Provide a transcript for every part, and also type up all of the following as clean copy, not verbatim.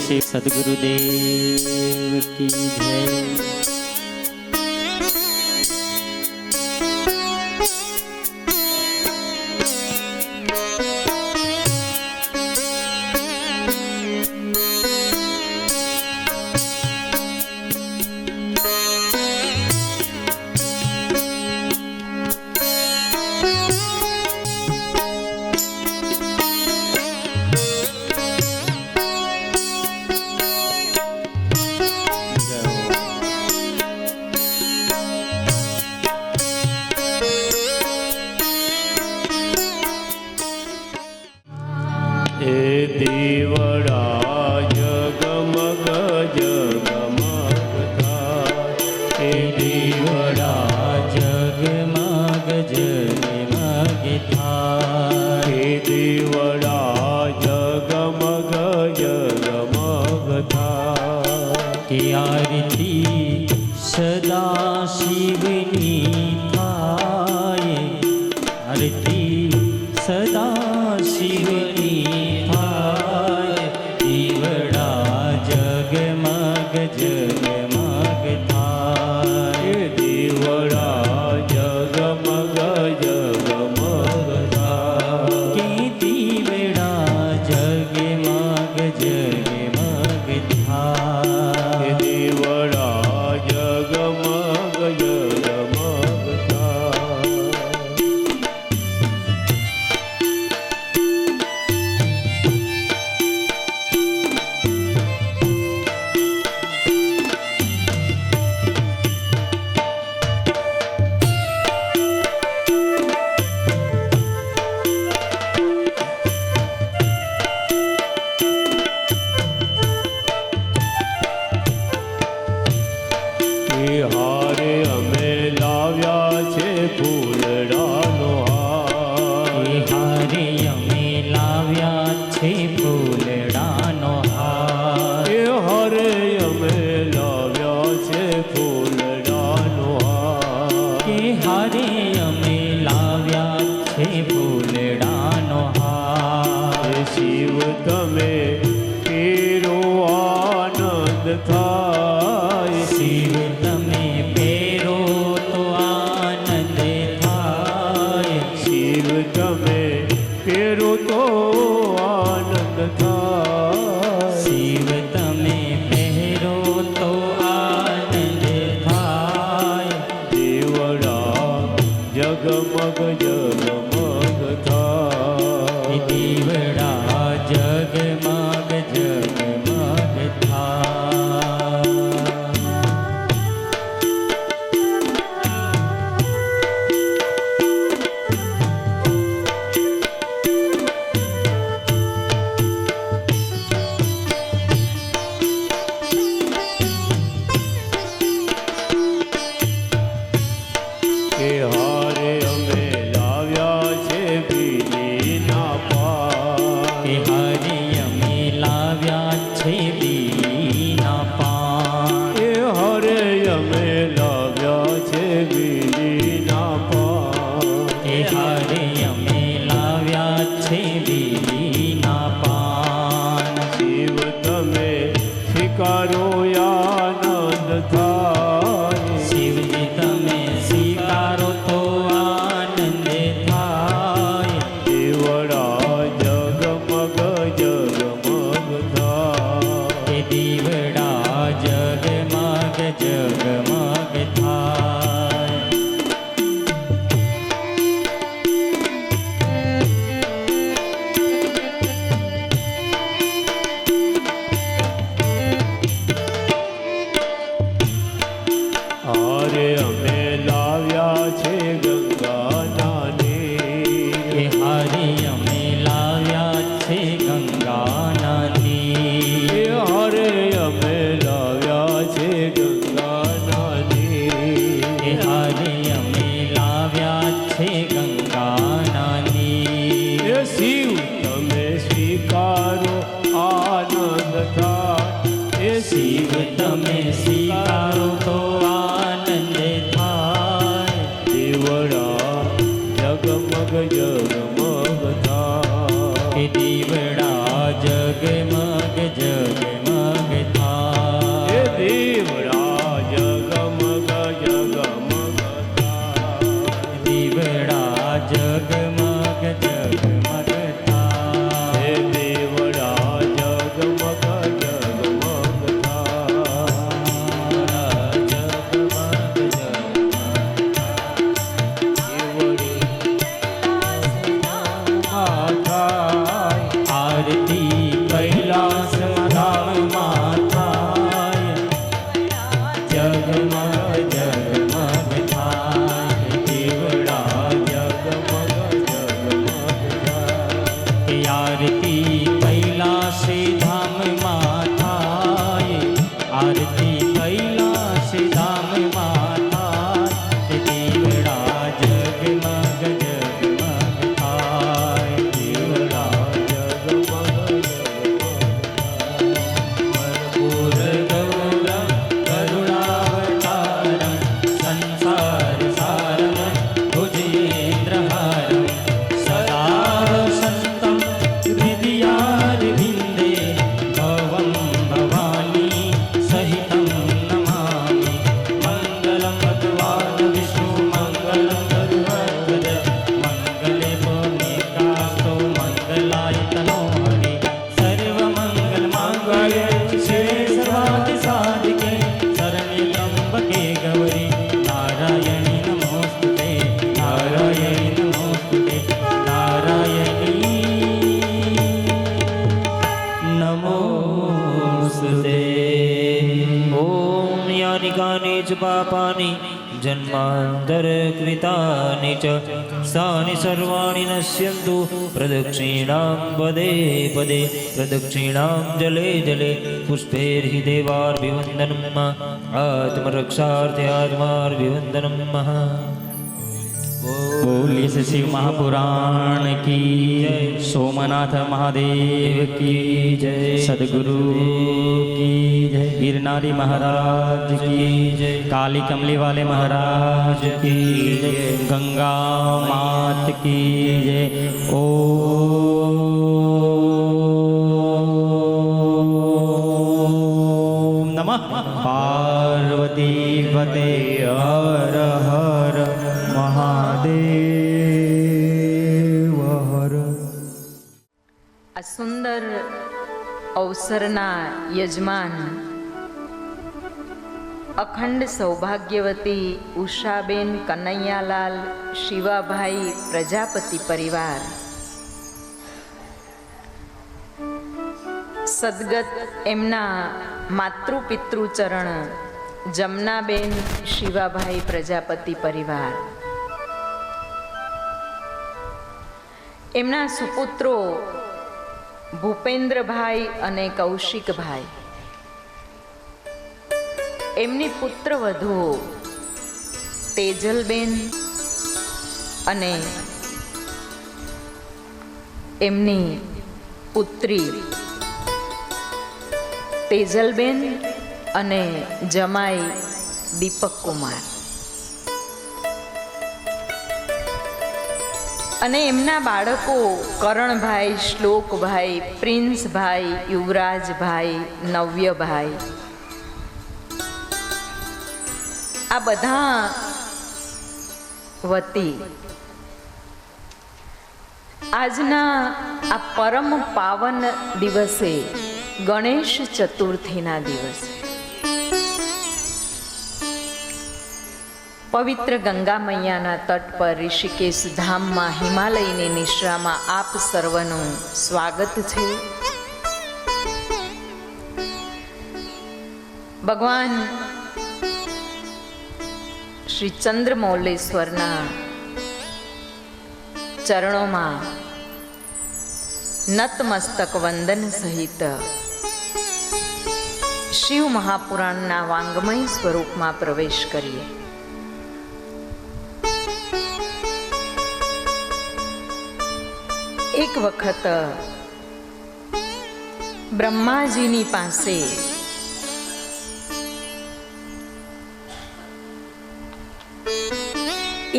श्री सद्गुरुदेव की जय। અમે લાવ્યા છે જગમગ થાય. એ દીવડા જગમગ જગમગ થાય. એ દીવડા જગમગ જગમગ થાય. દીવડા જગમગ જગમગ થાય. એ દીવડા જગમગ જગમગ થાય. આરતી કૈલાસ ધામમાં થાય. જગમગ જગમગ થાય. દીવડા જગમગ જગમગ થાય. આરતી કૈલાસ ધામમાં થાય. આરતી કૈલાસ ધામમાં થાય. દીવડા જગમગ જગમગ થાય. દીવડા કર્પૂર ગૌરમ કરુણાવતારમ સંસાર સારમ ભુજેન્દ્રહારમ સદા સંતમ હૃદયારવિંદે ભવં ભવાની સહિતં નમામિ. મંગલં ભગવાન વિષ્ણુ મંગલં ગરુડધ્વજ મંગલે ભૂમિકાસ્તો મંગલાય તનો હરિ. સર્વમંગલ માંગલ્યે શિવે સર્વાર્થ સાધિકે શરણ્યે ત્ર્યંબકે ગૌરી નારાયણી નમોસ્તુતે. નારાયણી નમોસ્તુતે. નારાયણી નમોસ્તુતે. ઓમ યાની કાની ચ પાપાની જન્માંતરકૃતાની ચ સાની સર્વાણી નશ્યન્તુ પ્રદક્ષિણાં પદે પદે પ્રદક્ષિણાં જલે જલે પુષ્પૈર્હિ દેવાર્ભિવંદનમ આત્મરક્ષાર્થે આત્માર્ભિવંદનમ. બોલીએ શ્રી શિવ મહાપુરાણ કી જય. સોમનાથ મહાદેવ કી જય. સદગુરુ કી જય. ગિરનારી મહારાજ કી જય. કાલી કમલી વાલે મહારાજ કી જય. ગંગા માત કી જય. ઓમ નમઃ પાર્વતી પતે હર હર મહાદેવ હર. આ સુંદર અવસરના યજમાન અખંડ સૌભાગ્યવતી ઉષાબેન કનૈયાલાલ શિવાભાઈ પ્રજાપતિ પરિવાર, સદગત એમના માતૃપિતૃ ચરણ જમનાબેન શિવાભાઈ પ્રજાપતિ પરિવાર, એમના સુપુત્રો ભૂપેન્દ્રભાઈ અને કૌશિકભાઈ, એમની પુત્રવધુઓ તેજલબેન અને એમની પુત્રી તેજલબેન અને જમાઈ દીપક કુમાર અને એમના બાળકો કરણભાઈ, શ્લોકભાઈ, પ્રિન્સભાઈ, યુવરાજભાઈ, નવ્યભાઈ, આ બધા વતી આજના આ પરમ પાવન દિવસે, ગણેશ ચતુર્થીના દિવસે પવિત્ર ગંગા મૈયાના તટ પર ઋષિકેશ ધામમાં હિમાલયની નિશ્રામાં આપ સર્વનું સ્વાગત છે. ભગવાન શ્રી ચંદ્રમૌલેશ્વરના ચરણોમાં નતમસ્તક વંદન સહિત શિવ મહાપુરાણના વાંગમય સ્વરૂપમાં પ્રવેશ કરીએ. એક વખત બ્રહ્માજીની પાસે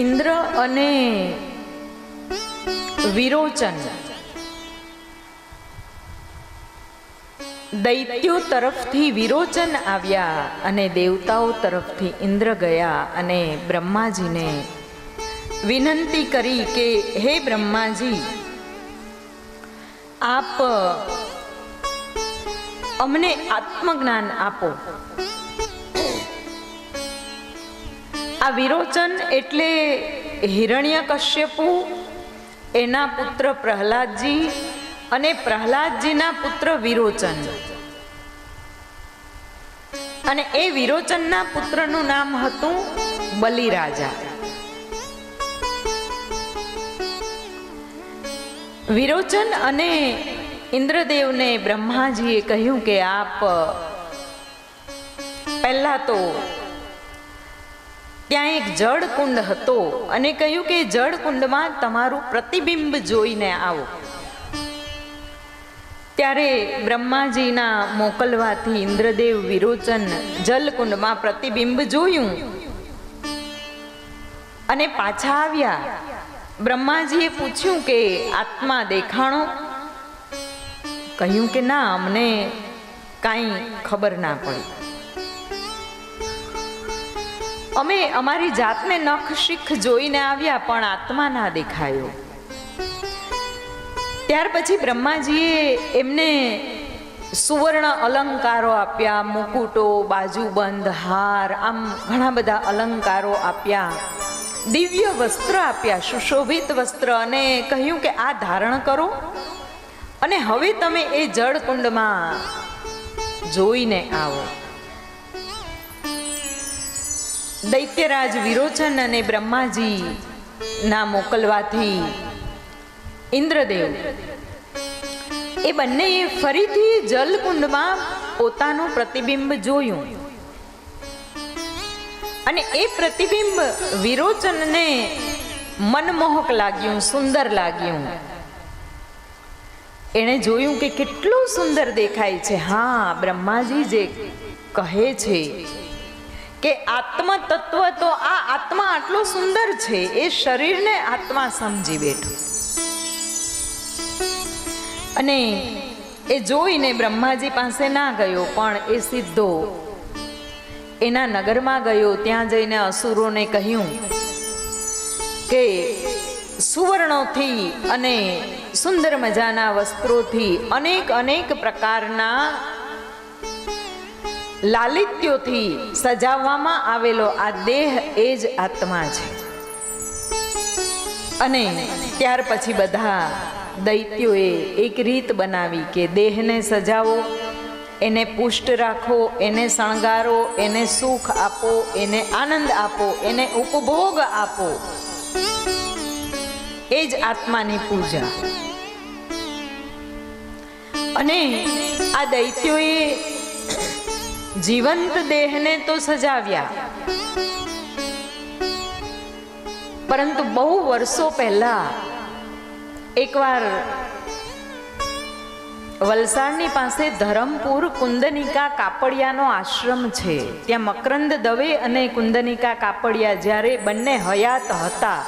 ઇન્દ્ર અને વિરોચન દૈત્યો તરફથી વિરોચન આવ્યા અને દેવતાઓ તરફથી ઇન્દ્ર ગયા અને બ્રહ્માજીને વિનંતી કરી કે હે બ્રહ્માજી, આપ અમને આત્મજ્ઞાન આપો. આ વિરોચન એટલે હિરણ્યકશ્યપુ, એના પુત્ર પ્રહલાદજી અને પ્રહલાદજીના પુત્ર વિરોચન. અને એ વિરોચનના પુત્રનું નામ હતું બલિરાજા. વિરોચન અને ઇન્દ્રદેવને બ્રહ્માજીએ કહ્યું કે આપ પહેલા તો ત્યાં એક જળકુંડ હતો અને કહ્યું કે જળકુંડમાં તમારું પ્રતિબિંબ જોઈને આવો. ત્યારે બ્રહ્માજીના મોકલવાથી ઇન્દ્રદેવ વિરોચન જલકુંડમાં પ્રતિબિંબ જોયું અને પાછા આવ્યા. બ્રહ્માજીએ પૂછ્યું કે આત્મા દેખાણો? કહ્યું કે ના, અમને કાંઈ ખબર ના પડી. અમે અમારી જાતને નખ શીખ જોઈને આવ્યા પણ આત્મા ના દેખાયો. ત્યાર પછી બ્રહ્માજીએ એમને સુવર્ણ અલંકારો આપ્યા, મુકુટો, બાજુબંધ, હાર, આમ ઘણા બધા અલંકારો આપ્યા, દિવ્ય વસ્ત્ર આપ્યા, સુશોભિત વસ્ત્ર, અને કહ્યું કે આ ધારણ કરો અને હવે તમે એ જળકુંડમાં જોઈને આવો. દૈત્યરાજ વિરોચન અને બ્રહ્માજી ના મોકલવાથી ઇન્દ્રદેવ એ બંનેએ ફરીથી જલકુંડમાં પોતાનું પ્રતિબિંબ જોયું અને એ પ્રતિબિંબ વિરોચનને મનમોહક લાગ્યું, સુંદર લાગ્યું. એણે જોયું કે કેટલું સુંદર દેખાય છે. હા, બ્રહ્માજી જે કહે છે કે આત્મ તત્વ, તો આ આત્મા આટલો સુંદર છે, એ શરીરને આત્મા સમજી બેઠો. અને એ જોઈને બ્રહ્માજી પાસે ના ગયો, પણ એ સીધો એના નગરમાં ગયો. ત્યાં જઈને અસુરોને કહ્યું કે સુવર્ણોથી અને સુંદર મજાના વસ્ત્રોથી અનેક અનેક પ્રકારના લાલિત્યોથી સજાવવામાં આવેલો આ દેહ એ જ આત્મા છે. અને ત્યાર પછી બધા દૈત્યોએ એક રીત બનાવી કે દેહને સજાવો, એને પુષ્ટ રાખો, એને શણગારો, એને સુખ આપો, એને આનંદ આપો, એને ઉપભોગ આપો. એ જ આત્માની પૂજા. અને આ દૈત્યોએ જીવંત દેહને તો સજાવ્યા, પરંતુ બહુ વર્ષો પહેલા એકવાર વલસાડની પાસે ધરમપુર કુંદનિકા કાપડિયાનો આશ્રમ છે. ત્યાં મકરંદ દવે અને કુંદનિકા કાપડિયા જ્યારે બંને હયાત હતા,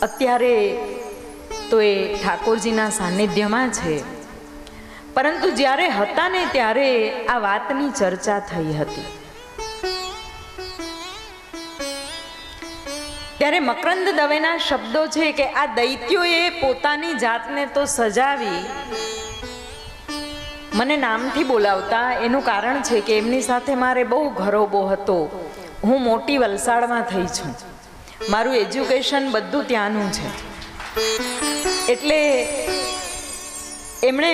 અત્યારે તો એ ઠાકોરજીના સાનિધ્યમાં છે, પરંતુ જ્યારે હતા ને ત્યારે આ વાતની ચર્ચા થઈ હતી. ત્યારે મકરંદ દવેના શબ્દો છે કે આ દૈત્યોએ પોતાની જાતને તો સજાવી, મને નામથી બોલાવતા એનું કારણ છે કે એમની સાથે મારે બહુ ઘરોબો હતો. હું મોટી વલસાડમાં થઈ છું, મારું એજ્યુકેશન બધું ત્યાંનું છે. એટલે એમણે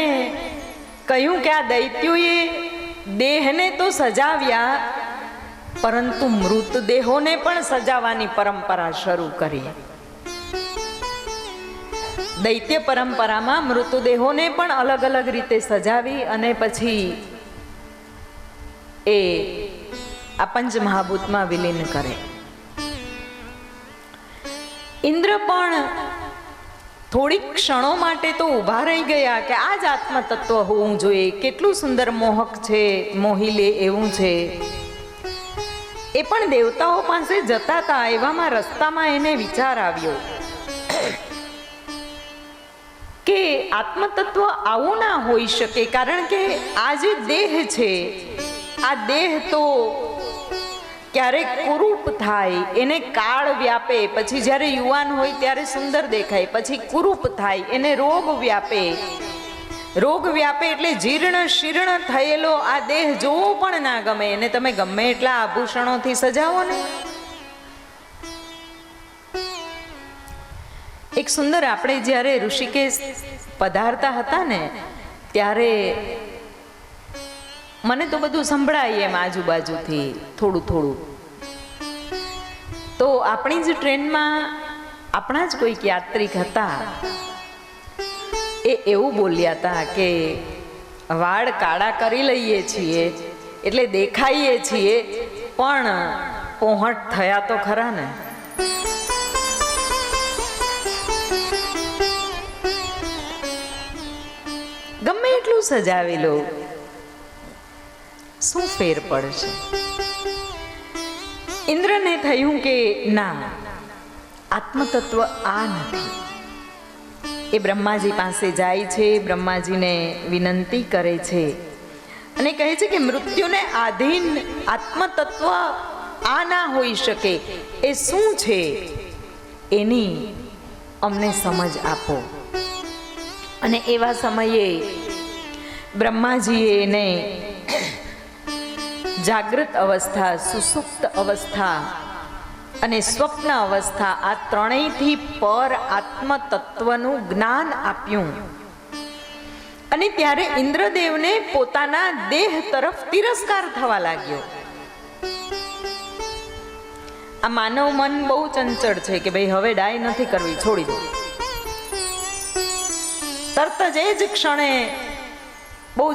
કહ્યું કે આ દૈત્યોએ દેહને તો સજાવ્યા, પરંતુ મૃતદેહોને પણ સજાવવાની પરંપરા શરૂ કરી. દૈત્ય પરંપરામાં મૃતદેહોને પણ અલગ અલગ રીતે સજાવી અને પછી એ આ પંચમહાભૂતમાં વિલીન કરે. ઇન્દ્ર પણ થોડીક ક્ષણો માટે તો ઊભા રહી ગયા કે આ જ આત્મતત્વ હોવું જોઈએ, કેટલું સુંદર મોહક છે, મોહી લે એવું છે. એ પણ દેવતાઓ પાસે જતા હતા, એવામાં રસ્તામાં એને વિચાર આવ્યો કે આત્મતત્વ આવું ના હોઈ શકે, કારણ કે આ જે દેહ છે, આ દેહ તો ક્યારેક કુરૂપ થાય, એને કાળ વ્યાપે, પછી જ્યારે યુવાન હોય ત્યારે સુંદર દેખાય, પછી કુરૂપ થાય, એને રોગ વ્યાપે. રોગ વ્યાપે એટલે જીર્ણ શીર્ણ થયેલો આ દેહ જોવો પણ ના ગમે. એને તમે ગમે એટલા આભૂષણોથી સજાવો ને. એક સુંદર, આપણે જ્યારે ઋષિકેશ પધારતા હતા ને ત્યારે મને તો બધું સંભળાય એમ આજુબાજુથી થોડું થોડું. તો આપણી જ ટ્રેનમાં આપણા જ કોઈક યાત્રિક હતા, એ એવું બોલ્યા હતા કે વાળ કાળા કરી લઈએ છીએ એટલે દેખાઈએ છીએ, પણ પહોંચ થયા તો ખરા ને. ગમે એટલું સજાવી લો, શું ફેર પડશે? ઇન્દ્રને થયું કે ના, આત્મતત્વ આ નથી. એ બ્રહ્માજી પાસે જાય છે, બ્રહ્માજીને વિનંતી કરે છે અને કહે છે કે મૃત્યુને આધીન આત્મતત્વ આ ના હોઈ શકે. એ શું છે એની અમને સમજ આપો. અને એવા સમયે બ્રહ્માજીએ એને જાગૃત અવસ્થા, સુસુપ્ત અવસ્થા અને સ્વપ્ન અવસ્થા, આ ત્રણેયથી પર આત્મતત્વનું જ્ઞાન આપ્યું. અને ત્યારે ઇન્દ્રદેવને પોતાના દેહ તરફ તિરસ્કાર થવા લાગ્યો. આ માનવ મન બહુ ચંચળ છે કે ભાઈ હવે ડાય નથી કરવી, છોડી દો. તરત જ એ જ ક્ષણે બહુ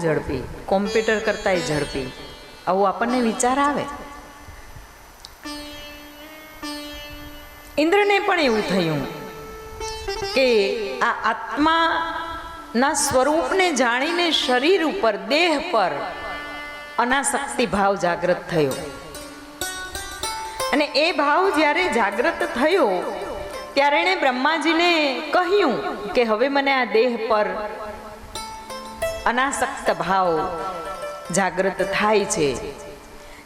ઝડપી, કોમ્પ્યુટર કરતાંય ઝડપી, આવું આપણને વિચાર આવે. ઇન્દ્રને પણ એવું થયું કે આ આત્માના સ્વરૂપને જાણીને શરીર ઉપર, દેહ પર અનાસક્તિ ભાવ જાગૃત થયો. અને એ ભાવ જ્યારે જાગૃત થયો ત્યારે એણે બ્રહ્માજીને કહ્યું કે હવે મને આ દેહ પર અનાસક્ત ભાવ જાગૃત થાય છે.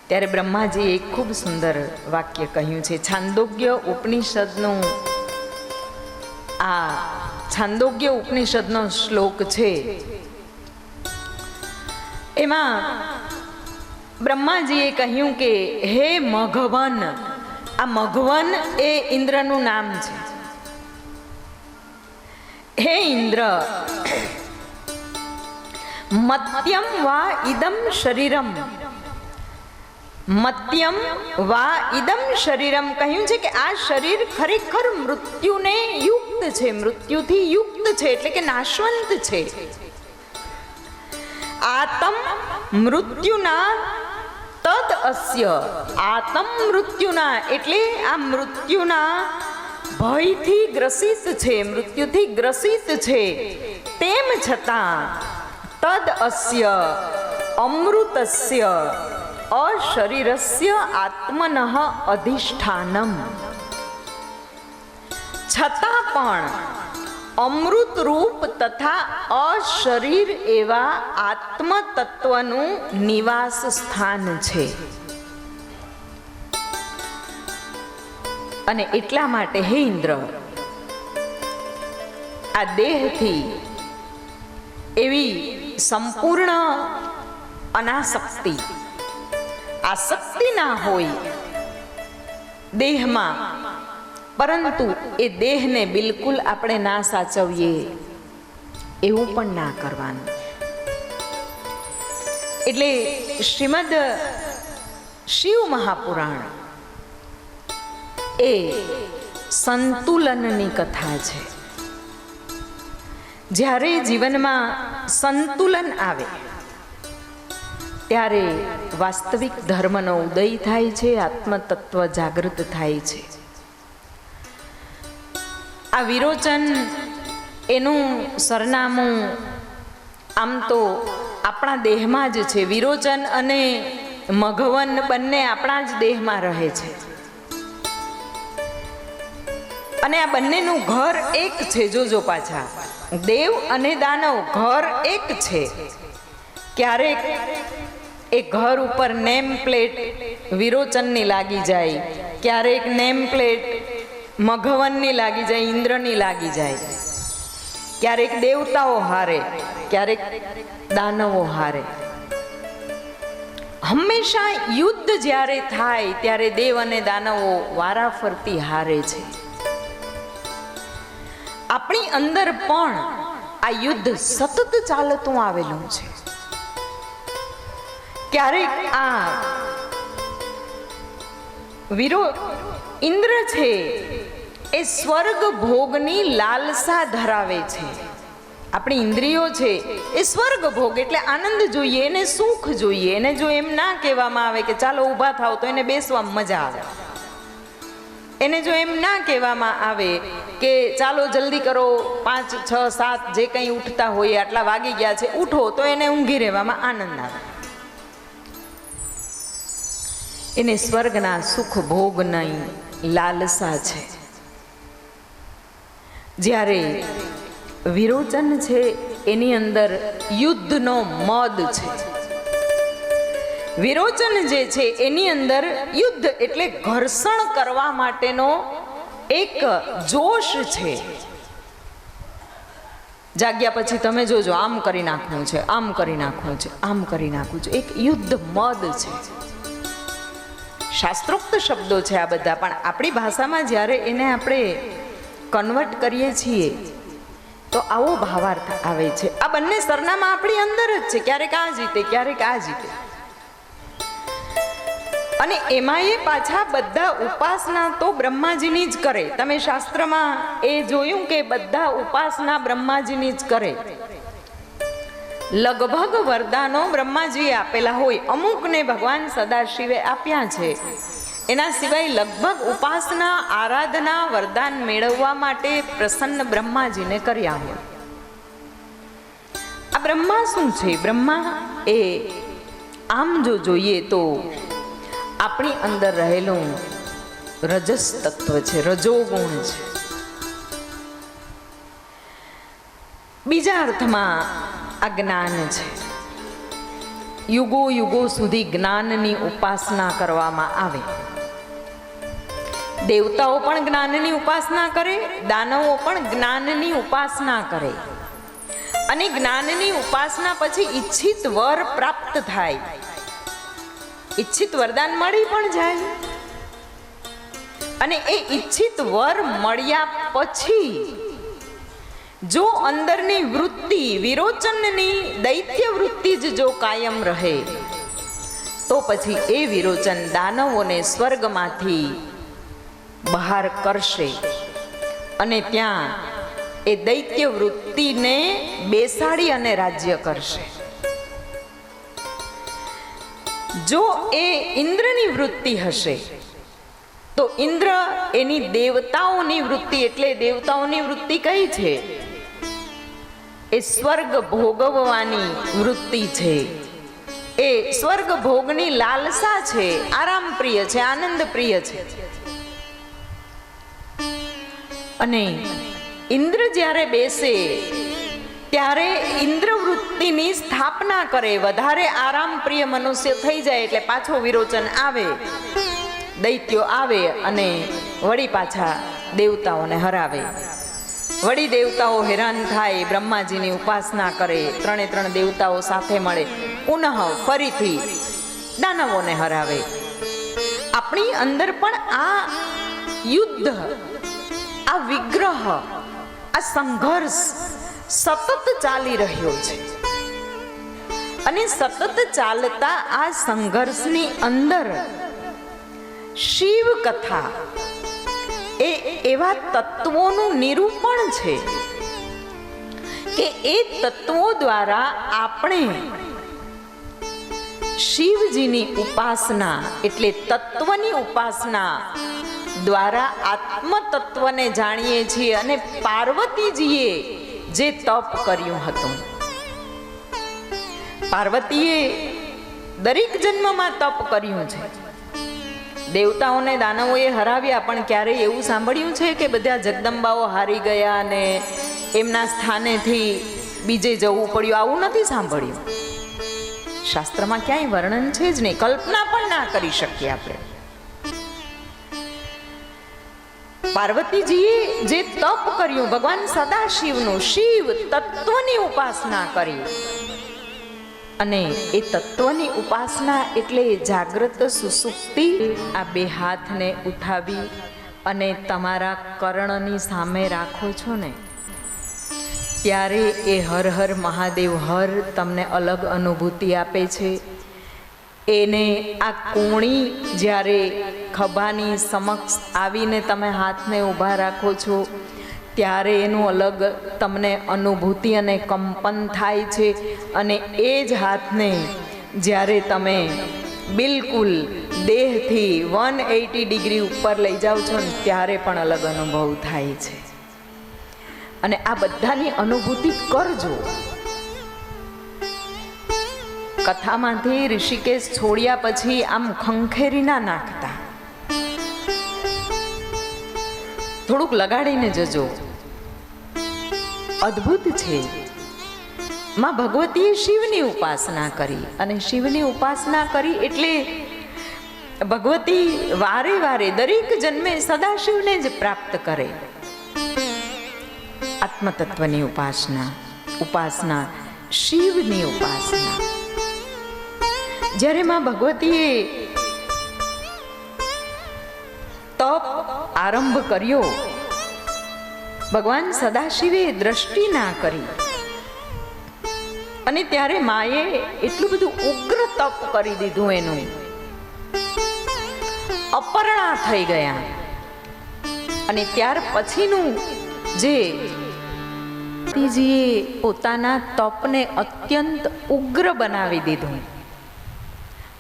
ત્યારે બ્રહ્માજી એક ખૂબ સુંદર વાક્ય કહ્યું છે. છાંદોગ્ય ઉપનિષદનું, આ છાંદોગ્ય ઉપનિષદનો શ્લોક છે. એમાં બ્રહ્માજીએ કહ્યું કે હે મઘવન, આ મઘવન એ ઇન્દ્રનું નામ છે. હે ઇન્દ્ર, મત્યમ વા ઇદમ શરીરમ, મત્યમ વા ઇદમ શરીરમ, કહ્યું છે કે આ શરીર ખરેખર મૃત્યુને યુક્ત છે, મૃત્યુથી યુક્ત છે, એટલે કે નાશવંત છે. આતમ મૃત્યુના તદ અસ્ય, આતમ મૃત્યુના એટલે આ મૃત્યુના ભયથી ગ્રસિત છે, મૃત્યુથી ગ્રસિત છે. તેમ છતાં તદ અસ્ય અમૃતસ્ય અશરીરસ્ય આત્મનઃ અધિષ્ઠાનમ, છતાં પણ અમૃત રૂપ તથા અશરીર એવા આત્મ તત્વનું નિવાસ સ્થાન છે. અને એટલા માટે હે ઇન્દ્ર, આ દેહથી એવી સંપૂર્ણ અનાસક્તિ, આસક્તિ ના હોય દેહમાં, પરંતુ એ દેહને બિલકુલ આપણે ના સાચવીએ એવું પણ ના કરવાનું. એટલે શ્રીમદ શિવ મહાપુરાણ એ સંતુલનની કથા છે. જ્યારે જીવનમાં સંતુલન આવે ત્યારે વાસ્તવિક ધર્મનો ઉદય થાય છે, આત્મતત્વ જાગૃત થાય છે. આ વિરોચન એનું સરનામું આમ તો આપણા દેહમાં જ છે. વિરોચન અને મઘવન બંને આપણા જ દેહમાં રહે છે. અને આ બંનેનું ઘર એક છે. જોજો પાછા દેવ અને દાનવ ઘર એક છે. ક્યારેક એ ઘર ઉપર નેમ પ્લેટ વિરોચનની લાગી જાય, ક્યારેક નેમ પ્લેટ મઘવનની લાગી જાય, ઇન્દ્રની લાગી જાય. ક્યારેક દેવતાઓ હારે, ક્યારેક દાનવો હારે. હંમેશા યુદ્ધ જ્યારે થાય ત્યારે દેવ અને દાનવો વારાફરતી હારે છે. આપણી અંદર પણ આ યુદ્ધ સતત ચાલતું આવેલું છે. ક્યારેક આ ઇન્દ્ર છે એ સ્વર્ગ ભોગની લાલસા ધરાવે છે. આપણી ઇન્દ્રિયો છે એ સ્વર્ગ ભોગ એટલે આનંદ જોઈએ, એને સુખ જોઈએ. એને જો એમ ના કહેવામાં આવે કે ચાલો ઊભા થાવ તો એને બેસવામાં મજા આવે. એને જો એમ ના કહેવામાં આવે કે ચાલો જલ્દી કરો, 5, 6, 7 જે કંઈ ઉઠતા હોય આટલા વાગી ગયા છે ઉઠો, તો એને ઊંઘી રહેવામાં આનંદ આવે. એને સ્વર્ગના સુખ ભોગની લાલસા છે. જ્યારે વિરોચન છે એની અંદર યુદ્ધનો મદ છે. વિરોચન જે છે એની અંદર યુદ્ધ એટલે ઘર્ષણ કરવા માટેનો એક જોશ છે. જાગ્યા પછી તમે જોજો, આમ કરી નાખવું છે, આમ કરી નાખવું છે, આમ કરી નાખવું છે. એક યુદ્ધ મદ છે. શાસ્ત્રોક્ત શબ્દો છે આ બધા, પણ આપણી ભાષામાં જ્યારે એને આપણે કન્વર્ટ કરીએ છીએ તો આવો ભાવાર્થ આવે છે. આ બંને સરનામા આપણી અંદર જ છે. ક્યારેક આ જીતે, ક્યારેક આ જીતે. અને એમાં એ પાછા બધા ઉપાસના તો બ્રહ્માજીની જ કરે. તમે શાસ્ત્રમાં એ જોયું કે બધા ઉપાસના બ્રહ્માજીની જ કરે. લગભગ વરદાનો બ્રહ્માજીએ આપેલા હોય, અમુકને ભગવાન સદાશિવે આપ્યા છે. એના સિવાય લગભગ ઉપાસના, આરાધના, વરદાન મેળવવા માટે પ્રસન્ન બ્રહ્માજીને કર્યા હોય. આ બ્રહ્મા શું છે? બ્રહ્મા એ આમ જો જોઈએ તો આપણી અંદર રહેલું રજસ તત્વ છે, રજોગુણ છે. બીજા અર્થમાં આ જ્ઞાન છે. યુગો યુગો સુધી જ્ઞાનની ઉપાસના કરવામાં આવે. દેવતાઓ પણ જ્ઞાનની ઉપાસના કરે, દાનવો પણ જ્ઞાનની ઉપાસના કરે. અને જ્ઞાનની ઉપાસના પછી ઈચ્છિત વર પ્રાપ્ત થાય, ઈચ્છિત વરદાન મળી પણ જાય. અને એ ઈચ્છિત વર મળ્યા પછી જો અંદરની વૃત્તિ, વિરોચનની દૈત્ય વૃત્તિ જ જો કાયમ રહે તો પછી એ વિરોચન દાનવોને સ્વર્ગમાંથી બહાર કરશે અને ત્યાં એ દૈત્ય વૃત્તિને બેસાડી અને રાજ્ય કરશે. જો એ ઇન્દ્રની વૃત્તિ હશે તો ઇન્દ્ર એની દેવતાઓની વૃત્તિ, એટલે દેવતાઓની વૃત્તિ કઈ છે? એ સ્વર્ગ ભોગવવાની વૃત્તિ છે. એ સ્વર્ગ ભોગની લાલસા છે, આરામ પ્રિય છે, આનંદ પ્રિય છે. અને ઇન્દ્ર જ્યારે બેસે ત્યારે ઇન્દ્ર વૃત્તિની સ્થાપના કરે. વધારે આરામ પ્રિય મનુષ્ય થઈ જાય એટલે પાછો વિરોચન આવે, દૈત્યો આવે અને વળી પાછા દેવતાઓને હરાવે. વળી દેવતાઓ હેરાન થાય, બ્રહ્માજીની ઉપાસના કરે, 3 દેવતાઓ સાથે મળે, પુનઃ ફરીથી દાનવોને હરાવે. આપણી અંદર પણ આ યુદ્ધ, આ વિગ્રહ, આ સંઘર્ષ સતત ચાલી રહ્યો છે. અને સતત ચાલતા આ સંઘર્ષની અંદર શિવ કથા એ એવા તત્વોનું નિરૂપણ છે કે એ તત્વો દ્વારા આપણે શિવજીની ઉપાસના એટલે તત્વની ઉપાસના દ્વારા આત્મ તત્વને જાણીએ છીએ. અને પાર્વતીજીએ જે તપ કર્યું હતું, પાર્વતીએ દરેક જન્મમાં તપ કર્યું છે. દેવતાઓને દાનવોએ હરાવ્યા, પણ ક્યારેય એવું સાંભળ્યું છે કે બધા જગદંબાઓ હારી ગયા અને એમના સ્થાનેથી બીજે જવું પડ્યું, આવું નથી સાંભળ્યું. શાસ્ત્રમાં ક્યાંય વર્ણન છે જ નહીં, કલ્પના પણ ના કરી શકીએ આપણે. પાર્વતીજીએ જે તપ કર્યું, ભગવાન સદાશિવનું, શિવ તત્વની ઉપાસના કરી, અને એ તત્વની ઉપાસના એટલે જાગ્રત સુસુપ્તિ. આ બે હાથને ઉઠાવી અને તમારા કર્ણની સામે રાખો છો ને, ત્યારે એ હર હર મહાદેવ હર તમને અલગ અનુભૂતિ આપે છે. એને આ કોણી જ્યારે ખભાની સમક્ષ આવીને તમે હાથને ઊભા રાખો છો, ત્યારે એનું અલગ તમને અનુભૂતિ અને કંપન થાય છે. અને એ જ હાથને જ્યારે તમે બિલકુલ દેહથી 180 ડિગ્રી ઉપર લઈ જાઓ છો ને, ત્યારે પણ અલગ અનુભવ થાય છે. અને આ બધાની અનુભૂતિ કરજો. કથામાંથી ઋષિકેશ છોડ્યા પછી આમ ખંખેરી ના નાખતા, થોડુંક લગાડીને જજો. અદ્ભુત છે. માં ભગવતીએ શિવની ઉપાસના કરી, અને શિવની ઉપાસના કરી એટલે ભગવતી વારે વારે દરેક જન્મે સદાશિવને જ પ્રાપ્ત કરે. આત્મતત્વની ઉપાસના શિવની ઉપાસના. જ્યારે માં ભગવતીએ તપ આરંભ કર્યો, ભગવાન સદાશિવે દ્રષ્ટિ ના કરી, અને ત્યારે માએ એટલું બધું ઉગ્ર તપ કરી દીધું, એનું અપર્ણા થઈ ગયા. અને ત્યાર પછીનું જે જીએ પોતાના તપને અત્યંત ઉગ્ર બનાવી દીધું.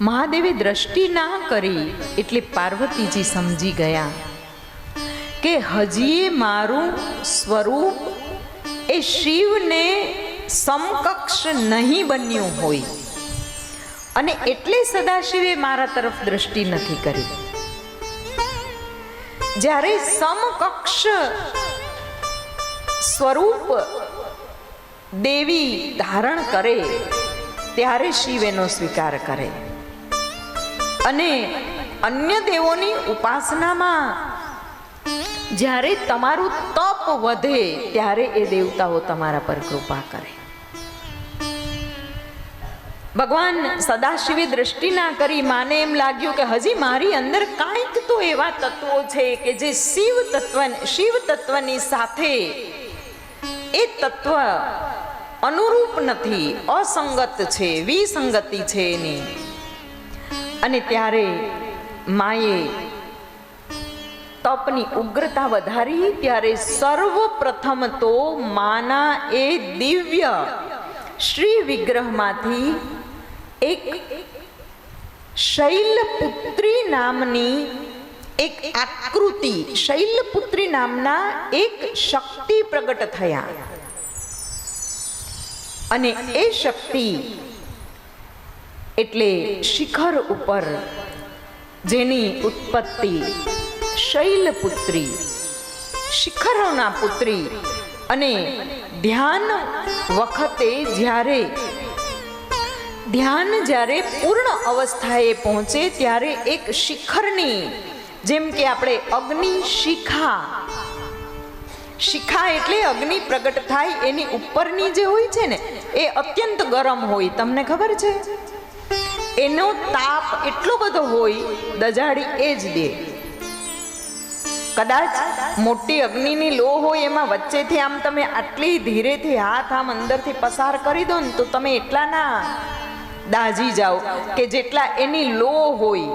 મહાદેવે દ્રષ્ટિ ના કરી એટલે પાર્વતીજી સમજી ગયા કે હજી મારું સ્વરૂપ એ શિવને સમકક્ષ નહીં બન્યું હોય, અને એટલે સદાશિવે મારા તરફ દ્રષ્ટિ નથી કરી. જ્યારે સમકક્ષ સ્વરૂપ દેવી ધારણ કરે, ત્યારે શિવ એનો સ્વીકાર કરે. અને અન્ય દેવોની ઉપાસનામાં જ્યારે તમારું તપ વધે, ત્યારે એ દેવતાઓ તમારા પર કૃપા કરે. ભગવાન સદાશિવે દ્રષ્ટિ ના કરી. માને એમ લાગ્યું કે હજી મારી અંદર કાંઈક તો એવા તત્વો છે કે જે શિવ તત્વની સાથે એ તત્વ અનુરૂપ નથી, અસંગત છે, વિસંગતિ છે એની. અને ત્યારે માએ તપની ઉગ્રતા વધારી. ત્યારે સર્વપ્રથમ તો માના એ દિવ્ય શ્રી વિગ્રહમાંથી એક શૈલપુત્રી નામની એક આકૃતિ, શૈલપુત્રી નામના એક શક્તિ પ્રગટ થયા. અને એ શક્તિ એટલે શિખર ઉપર જેની ઉત્પત્તિ શૈલપુત્રી, શિખરોના પુત્રી. અને ધ્યાન વખતે જ્યારે પૂર્ણ અવસ્થાએ પહોંચે, ત્યારે એક શિખરની, જેમ કે આપણે અગ્નિ શિખા એટલે અગ્નિ પ્રગટ થાય, એની ઉપરની જે હોય છે ને એ અત્યંત ગરમ હોય. તમને ખબર છે? એનો તાપ એટલો બધો હોય, દજાડી એ જ દે. કદાચ મોટી અગ્નિની લો હોય, એમાં વચ્ચેથી આમ તમે આટલી ધીરેથી હાથ આમ અંદરથી પસાર કરી દો ને, તો તમે એટલા ના દાઝી જાઓ કે જેટલા એની લો હોય.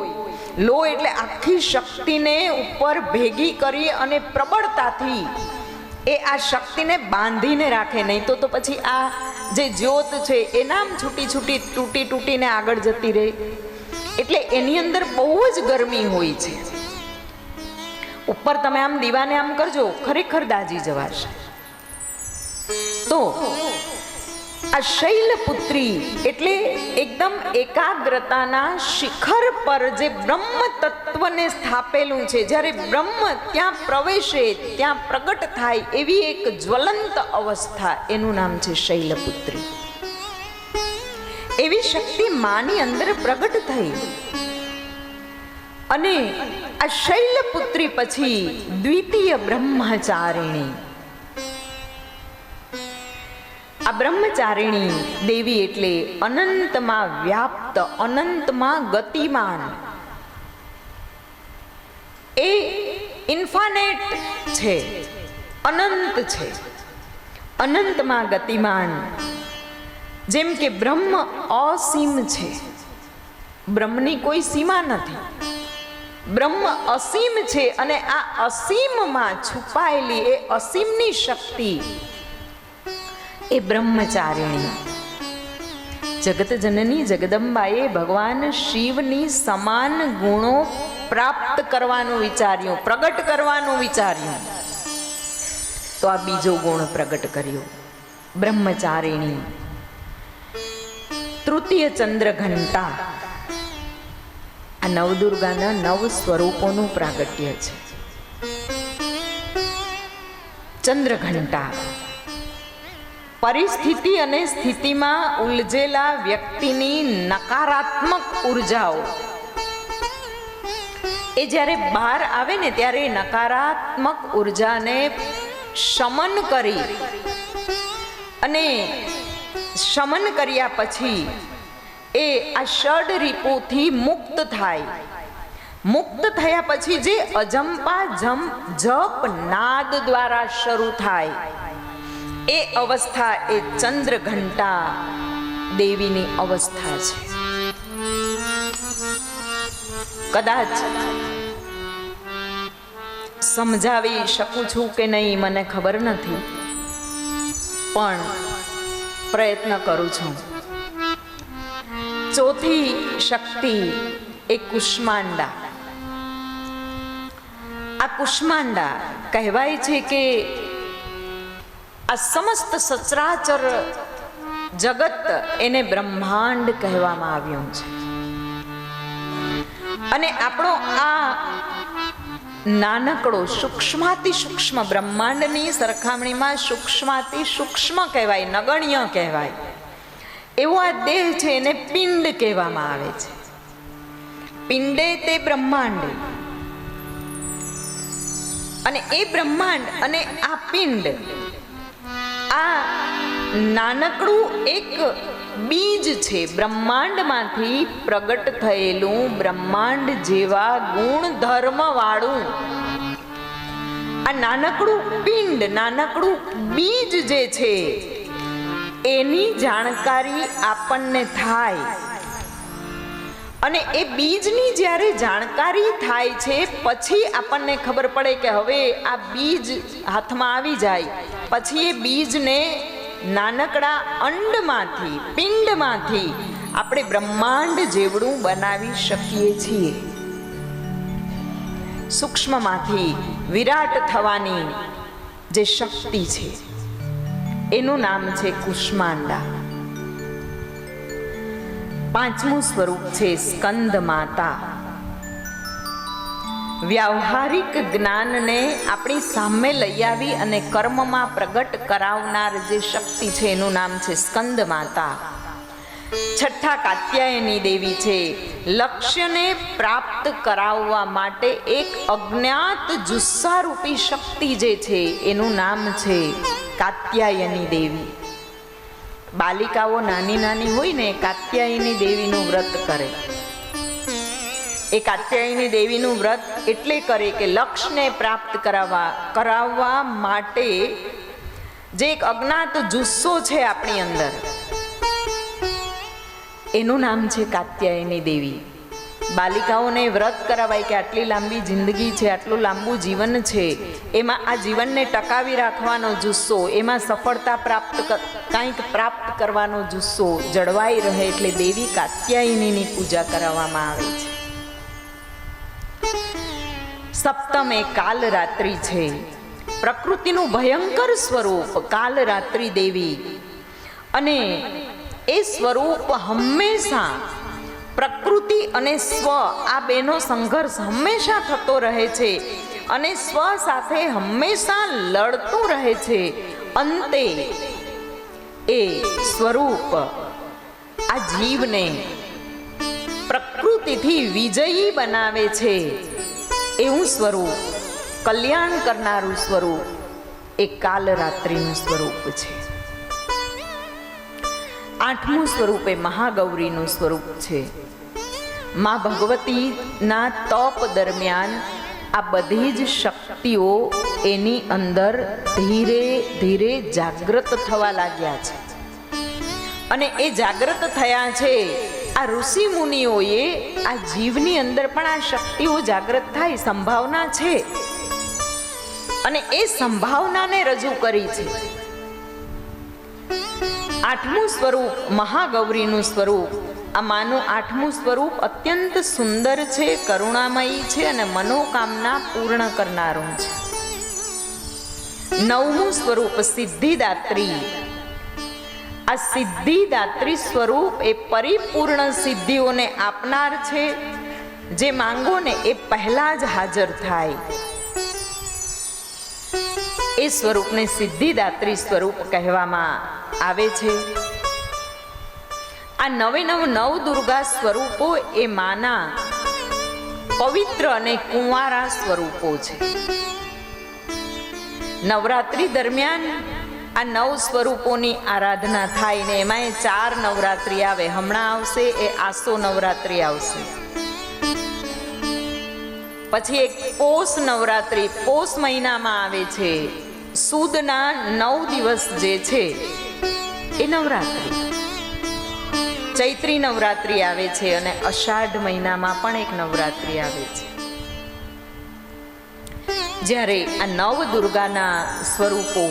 લો એટલે આખી શક્તિને ઉપર ભેગી કરી અને પ્રબળતાથી એ આ શક્તિને બાંધીને રાખે. નહીં તો પછી આ જે જ્યોત છે એ નામ છૂટી તૂટીને આગળ જતી રહે. એટલે એની અંદર બહુ જ ગરમી હોય છે. ઉપર તમે આમ દીવાને આમ કરજો, ખરેખર દાજી જવાશે. તો આ શૈલપુત્રી એટલે એકદમ એકાગ્રતાના શિખર પર જે બ્રહ્મ તત્વને સ્થાપેલું છે. જ્યારે બ્રહ્મ ત્યાં પ્રવેશે, ત્યાં પ્રગટ થાય એવી એક જ્વલંત અવસ્થા, એનું નામ છે શૈલપુત્રી. એવી શક્તિ માની અંદર પ્રગટ થઈ. અને આ શૈલપુત્રી પછી દ્વિતીય બ્રહ્મચારિણી. આ બ્રહ્મચારિણી દેવી એટલે અનંતમાં વ્યાપ્ત, અનંતમાં ગતિમાન. એ ઇન્ફાનેટ છે, અનંત છે, અનંતમાં ગતિમાન. જેમ કે બ્રહ્મ અસીમ છે, બ્રહ્મની કોઈ સીમા નથી. બ્રહ્મ અસીમ છે અને આ અસીમમાં છુપાયેલી એ અસીમની શક્તિ એ બ્રહ્મચારિણી. જગત જનની જગદંબાએ ભગવાન શિવની સમાન ગુણો પ્રાપ્ત કરવાનું વિચાર્યું, પ્રગટ કરવાનું વિચાર્યું, તો આ બીજો ગુણ પ્રગટ કર્યો, બ્રહ્મચારિણી. તૃતીય ચંદ્રઘંટા. આ નવદુર્ગાના 9 સ્વરૂપોનું પ્રાગટ્ય છે. ચંદ્રઘંટા પરિસ્થિતિ અને સ્થિતિમાં ઉલઝેલા વ્યક્તિની નકારાત્મક ઉર્જાઓ એ જ્યારે બહાર આવે ને ત્યારે નકારાત્મક ઉર્જાને શમન કરી અને શમન કર્યા પછી એ આ ષડ રીપોથી મુક્ત થાય. મુક્ત થયા પછી જે અજંપા જપ નાદ દ્વારા શરૂ થાય એ અવસ્થા એ ચંદ્રઘંટા દેવીની અવસ્થા છે. કદાચ સમજાવી શકું છું કે નહીં મને ખબર નથી, પણ પ્રયત્ન કરું છું. ચોથી શક્તિ એ કુષ્માંડા. આ કુષ્માંડા કહેવાય છે કે આ સમસ્ત સચરાચર જગત એને બ્રહ્માંડ કહેવામાં આવ્યું છે. અને આપણો આ નાનકડો સૂક્ષ્માતિ સૂક્ષ્મ, બ્રહ્માંડની સરખામણીમાં સૂક્ષ્માતિ સૂક્ષ્મ કહેવાય, નગણ્ય કહેવાય એવો આ દેહ છે, એને પિંડ કહેવામાં આવે છે. પિંડે તે બ્રહ્માંડ. અને એ બ્રહ્માંડ અને આ પિંડ, આ નાનકડું એક બીજ છે, બ્રહ્માંડમાંથી પ્રગટ થયેલું, બ્રહ્માંડ જેવા ગુણધર્મ વાળું આ નાનકડું પિંડ, નાનકડું બીજ જે છે એની જાણકારી આપણને થાય. અને એ બીજની જ્યારે જાણકારી થાય છે પછી આપણને ખબર પડે કે હવે આ બીજ હાથમાં આવી જાય પછી એ બીજને નાનકડા અંડમાંથી, પિંડમાંથી આપણે બ્રહ્માંડ જેવડું બનાવી શકીએ છીએ. સૂક્ષ્મમાંથી વિરાટ થવાની જે શક્તિ છે એનું નામ છે કુષ્માંડા. પાંચમું સ્વરૂપ છે સ્કંદ માતા. વ્યાવહારિક જ્ઞાનને આપણી સામે લઈ આવી અને કર્મમાં પ્રગટ કરાવનાર જે શક્તિ છે એનું નામ છે સ્કંદ માતા. છઠ્ઠા કાત્યાયની દેવી છે. લક્ષ્યને પ્રાપ્ત કરાવવા માટે એક અજ્ઞાત જુસ્સારૂપી શક્તિ જે છે એનું નામ છે કાત્યાયની દેવી. બાલિકાઓ નાની નાની હોય ને કાત્યાયની દેવીનું વ્રત કરે. એ કાત્યાયની દેવીનું વ્રત એટલે કરે કે લક્ષ્યને પ્રાપ્ત કરાવવા માટે જે એક અજ્ઞાત જુસ્સો છે આપણી અંદર એનું નામ છે કાત્યાયની દેવી. બાલિકાઓને વ્રત કરાવાય કે આટલી લાંબી જિંદગી છે, આટલું લાંબુ જીવન છે, એમાં આ જીવનને ટકાવી રાખવાનો જુસ્સો, એમાં સફળતા કંઈક પ્રાપ્ત કરવાનો જુસ્સો જળવાઈ રહે એટલે દેવી કાત્યાયનીની પૂજા કરાવવામાં આવે છે. સપ્તમ એ કાલરાત્રિ છે. પ્રકૃતિનું ભયંકર સ્વરૂપ કાલરાત્રિ દેવી. અને એ સ્વરૂપ હંમેશા પ્રકૃતિ અને સ્વ આ બેનો સંઘર્ષ હંમેશા થતો રહે છે અને સ્વ સાથે હંમેશા લડતું રહે છે. અંતે એ સ્વરૂપ આ જીવને પ્રકૃતિથી વિજયી બનાવે છે. એવું સ્વરૂપ, કલ્યાણ કરનારું સ્વરૂપ એ કાલરાત્રિનું સ્વરૂપ છે. આઠમું સ્વરૂપ એ મહાગૌરીનું સ્વરૂપ છે. મા ભગવતીના તપ દરમિયાન આ બધી જ શક્તિઓ એની અંદર ધીરે ધીરે જાગૃત થવા લાગ્યા છે. અને એ જાગૃત થયા છે. આ ઋષિ મુનિઓએ આ જીવની અંદર પણ આ શક્તિઓ જાગૃત થાય સંભાવના છે અને એ સંભાવનાને રજૂ કરી છે. આઠમું સ્વરૂપ મહાગૌરીનું સ્વરૂપ, આ માનું આઠમું સ્વરૂપ અત્યંત સુંદર છે, કરુણામયી છે અને મનોકામના પૂર્ણ કરનારું છે. નવમું સ્વરૂપ સિદ્ધિદાત્રી. આ સિદ્ધિદાત્રી સ્વરૂપ એ પરિપૂર્ણ સિદ્ધિઓને આપનાર છે. જે માંગો ને એ પહેલા જ હાજર થાય. એ સ્વરૂપને સિદ્ધિદાત્રી સ્વરૂપ કહેવામાં આવે છે. આ નવે નવ દુર્ગા સ્વરૂપો એ માના પવિત્ર અને કુંવારા સ્વરૂપો છે. નવરાત્રી દરમિયાન આ નવ સ્વરૂપોની આરાધના થાય ને એમાં 4 નવરાત્રી આવે. હમણાં આવશે એ આસો નવરાત્રી આવશે. પછી એક પોષ નવરાત્રી પોષ મહિનામાં આવે છે. સુદના 9 દિવસ જે છે એ નવરાત્રી. ચૈત્રી નવરાત્રી આવે છે અને અષાઢ મહિનામાં પણ એક નવરાત્રી આવે છે. જ્યારે આ નવ દુર્ગાના સ્વરૂપો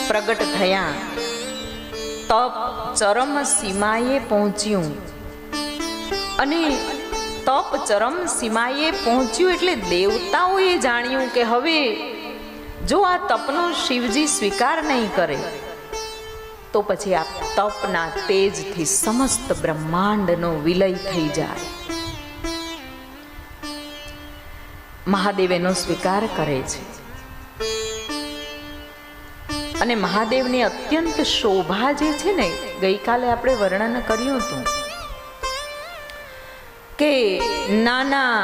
પ્રગટ થયા, તપ ચરમ સીમાએ પહોંચ્યું. અને તપ ચરમ સીમાએ પહોંચ્યું એટલે દેવતાઓએ જાણ્યું કે હવે જો આ તપનો શિવજી સ્વીકાર નહીં કરે તો પછી આ તપના તેજથી સમસ્ત બ્રહ્માંડનો વિલય થઈ જાય. મહાદેવ એનો સ્વીકાર કરે છે અને મહાદેવની અત્યંત શોભા જે છે ને, ગઈકાલે આપણે વર્ણન કર્યું હતું કે નાના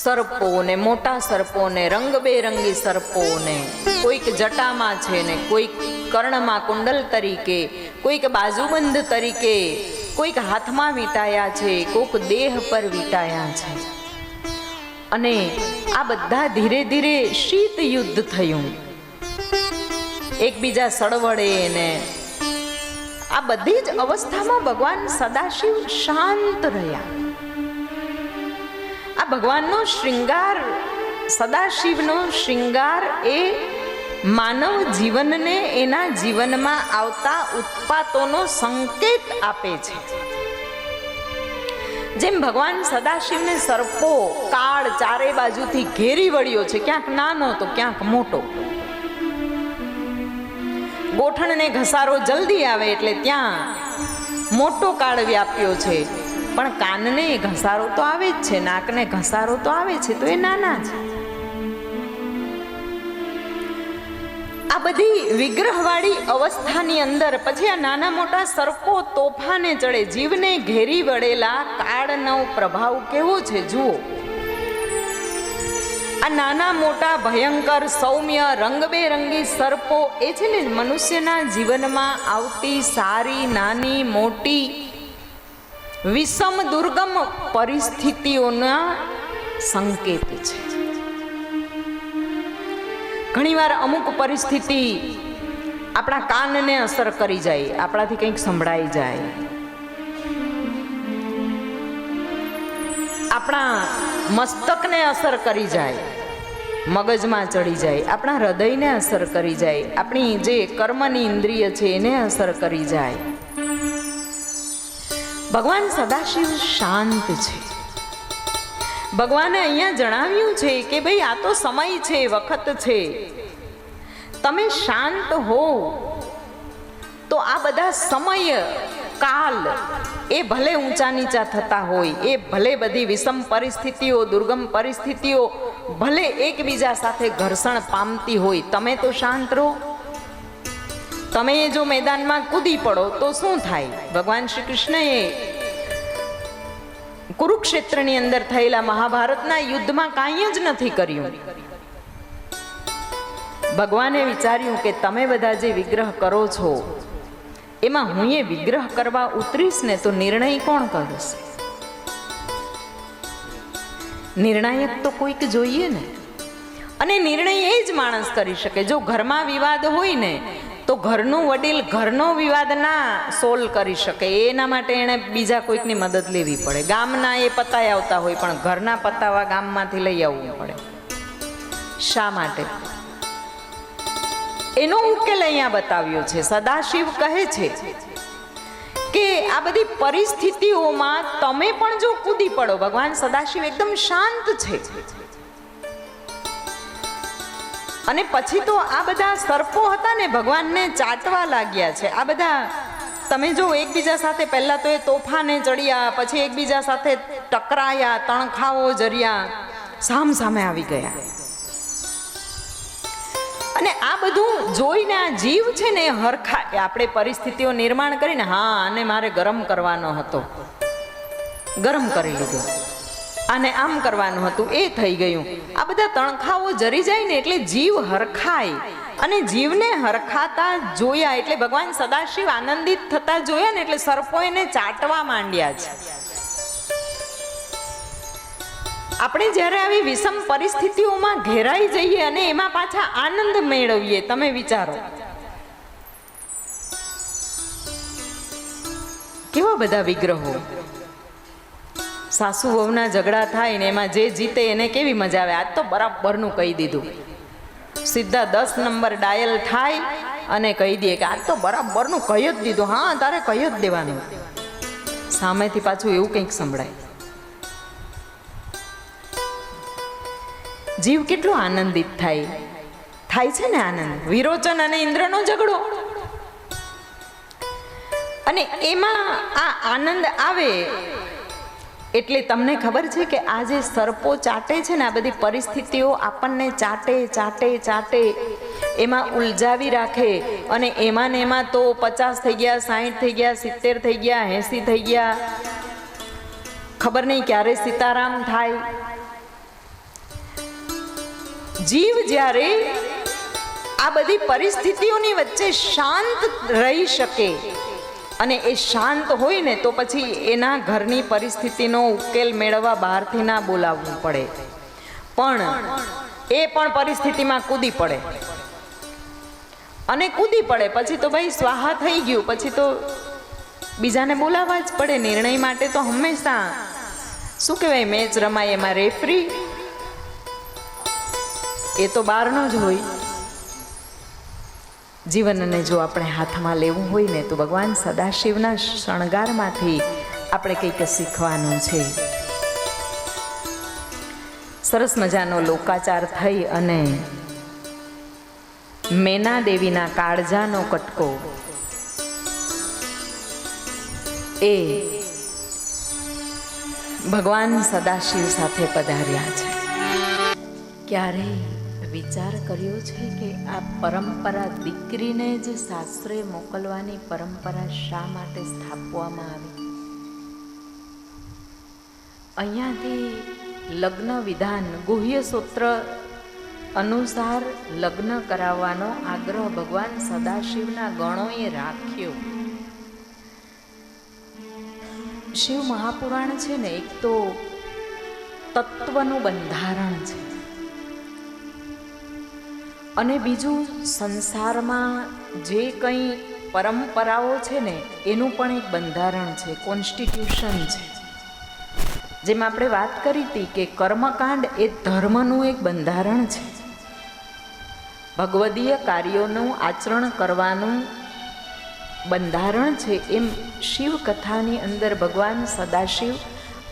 સર્પો ને મોટા સર્પો ને રંગબેરંગી સર્પો ને કોઈક જટામાં છે ને કોઈક કર્ણમાં કુંડલ તરીકે, કોઈક બાજુબંધ તરીકે, કોઈક હાથમાં વીંટાયા છે, કોઈક દેહ પર વીંટાયા છે. અને આ બધા ધીરે ધીરે શીત યુદ્ધ થયું, એકબીજા સળવળે ને આ બધી જ અવસ્થામાં ભગવાન સદાશિવ શાંત રહ્યા. આ ભગવાનનો શૃંગાર, સદાશિવનો શૃંગાર એ માનવ જીવનને એના જીવનમાં આવતા ઉત્પાતોનો સંકેત આપે છે. જેમ ભગવાન સદાશિવને સર્પો કાળ ચારે બાજુથી ઘેરી વળ્યો છે, ક્યાંક નાનો તો ક્યાંક મોટો. ગોઠણને ઘસારો જલ્દી આવે એટલે ત્યાં મોટો કાળ વ્યાપ્યો છે, પણ કાનને ઘસારો તો આવે જ છે, નાકને ઘસારો તો આવે છે, તો એ નાના છે. આ બધી વિગ્રહવાળી અવસ્થાની અંદર પછી આ નાના મોટા સર્પો તોફાને ચડે, જીવને ઘેરી વળેલા કાળનો પ્રભાવ કેવો છે જુઓ. આ નાના મોટા ભયંકર સૌમ્ય રંગબેરંગી સર્પો એ છે ને મનુષ્યના જીવનમાં આવતી સારી નાની મોટી વિષમ દુર્ગમ પરિસ્થિતિઓના સંકેત છે. ઘણીવાર અમુક પરિસ્થિતિ આપણા કાનને અસર કરી જાય, આપણાથી કંઈક સંભળાઈ જાય, આપણા મસ્તકને અસર કરી જાય, મગજમાં ચડી જાય, આપણા હૃદયને અસર કરી જાય, આપણી જે કર્મની ઇન્દ્રિય છે એને અસર કરી જાય. ભગવાન સદાશિવ શાંત છે. ભગવાને અહીંયા જણાવ્યું છે કે ભાઈ આ તો સમય છે, વખત છે, તમે શાંત હો તો આ બધા સમય કાલ એ ભલે ઊંચા નીચા થતા હોય, એ ભલે બધી વિષમ પરિસ્થિતિઓ, દુર્ગમ પરિસ્થિતિઓ ભલે એકબીજા સાથે ઘર્ષણ પામતી હોય, તમે તો શાંત રહો. તમે જો મેદાનમાં કૂદી પડો તો શું થાય? ભગવાન શ્રી કૃષ્ણએ કુરુક્ષેત્રની અંદર થયેલા મહાભારતના યુદ્ધમાં કાંઈ જ નથી કર્યું. ભગવાને વિચાર્યું કે તમે બધા જે વિગ્રહ કરો છો એમાં હું એ વિગ્રહ કરવા ઉતરીશ ને તો નિર્ણય કોણ કરશે? નિર્ણાયક તો કોઈક જોઈએ ને. અને નિર્ણય એ જ માણસ કરી શકે. જો ઘરમાં વિવાદ હોય ને તો ઘરનું વડીલ ઘરનો વિવાદ ના સોલ્વ કરી શકે, એના માટે એણે બીજા કોઈકની મદદ લેવી પડે. ગામના એ પતાય આવતા હોય પણ ઘરના પતાવા ગામમાંથી લઈ આવવું પડે. શા માટે? એનો ઉકેલ અહીંયા બતાવ્યો છે. સદાશિવ કહે છે કે આ બધી પરિસ્થિતિઓમાં તમે પણ જો કૂદી પડો, ભગવાન સદાશિવ એકદમ શાંત છે. અને પછી તો આ બધા સર્પો હતા ને ભગવાનને ચાટવા લાગ્યા છે. આ બધા તમે જો એકબીજા સાથે પહેલા તો એ તોફાને ચડ્યા, પછી એકબીજા સાથે ટકરાયા, તણખાઓ જર્યા, સામ સામે આવી ગયા. અને આ બધું જોઈને આ જીવ છે ને હરખા, આપણે પરિસ્થિતિઓ નિર્માણ કરીને હા આને મારે ગરમ કરવાનો હતો, ગરમ કરી લીધો, આને આમ કરવાનું હતું, એ થઈ ગયું. આ બધા તણખાઓ જરી જાય ને એટલે જીવ હરખાય. અને જીવને હરખાતા જોયા એટલે ભગવાન સદાશિવ આનંદિત થતા જોયા ને એટલે સર્પો એને ચાટવા માંડ્યા છે. આપણે જ્યારે આવી વિષમ પરિસ્થિતિઓમાં ઘેરાઈ જઈએ અને એમાં પાછા આનંદ મેળવીએ, તમે વિચારો કેવા બધા વિગ્રહો. સાસુ વહુના ઝઘડા થાય ને એમાં જે જીતે એને કેવી મજા આવે. આજ તો બરાબરનું કહી દીધું, સીધા 10 નંબર ડાયલ થાય અને કહી દે કે આજ તો બરાબરનું કહી જ દીધું. હા તારે કહી જ દેવાનું. સામેથી પાછું એવું કંઈક સંભળાય. જીવ કેટલો આનંદિત થાય છે ને આનંદ. વિરોચન અને ઇન્દ્રનો ઝઘડો, અને એમાં આ આનંદ આવે એટલે તમને ખબર છે કે આ જે સર્પો ચાટે છે ને, આ બધી પરિસ્થિતિઓ આપણને ચાટે, એમાં ઉલઝાવી રાખે. અને એમાં ને એમાં તો 50 થઈ ગયા, 60 થઈ ગયા, 70 થઈ ગયા, 80 થઈ ગયા, ખબર નહીં ક્યારે સીતારામ થાય. જીવ જ્યારે આ બધી પરિસ્થિતિઓની વચ્ચે શાંત રહી શકે અને એ શાંત હોય ને તો પછી એના ઘરની પરિસ્થિતિનો ઉકેલ મેળવવા બહારથી ના બોલાવવું પડે, પણ એ પણ પરિસ્થિતિમાં કૂદી પડે. અને કૂદી પડે પછી તો ભાઈ સ્વાહા થઈ ગયું, પછી તો બીજાને બોલાવવા જ પડે. નિર્ણય માટે તો હંમેશા શું કહેવાય, મેચ રમાય એમાં રેફરી એ તો બહારનો જ હોય. જીવનને જો આપણે હાથમાં લેવું હોય ને તો ભગવાન સદાશિવના શણગારમાંથી આપણે કંઈક શીખવાનું છે. સરસ મજાનો લોકાચાર થઈ અને મેના દેવીના કાળજાનો કટકો એ ભગવાન સદાશિવ સાથે પધાર્યા છે. ક્યારેય વિચાર કર્યો છે કે આ પરંપરા, દીકરીને જ સાસરે મોકલવાની પરંપરા શા માટે સ્થાપવામાં આવી? અહીંયાથી લગ્ન વિધાન, ગુહ્ય સૂત્ર અનુસાર લગ્ન કરાવવાનો આગ્રહ ભગવાન સદાશિવના ગણોએ રાખ્યો. શિવ મહાપુરાણ છે ને, એક તો તત્વનું બંધારણ છે અને બીજું સંસારમાં જે કંઈ પરંપરાઓ છે ને એનું પણ એક બંધારણ છે, કોન્સ્ટિટ્યુશન છે. જેમ આપણે વાત કરી હતી કે કર્મકાંડ એ ધર્મનું એક બંધારણ છે, ભગવદીય કાર્યોનું આચરણ કરવાનું બંધારણ છે. એમ શિવ કથાની અંદર ભગવાન સદાશિવ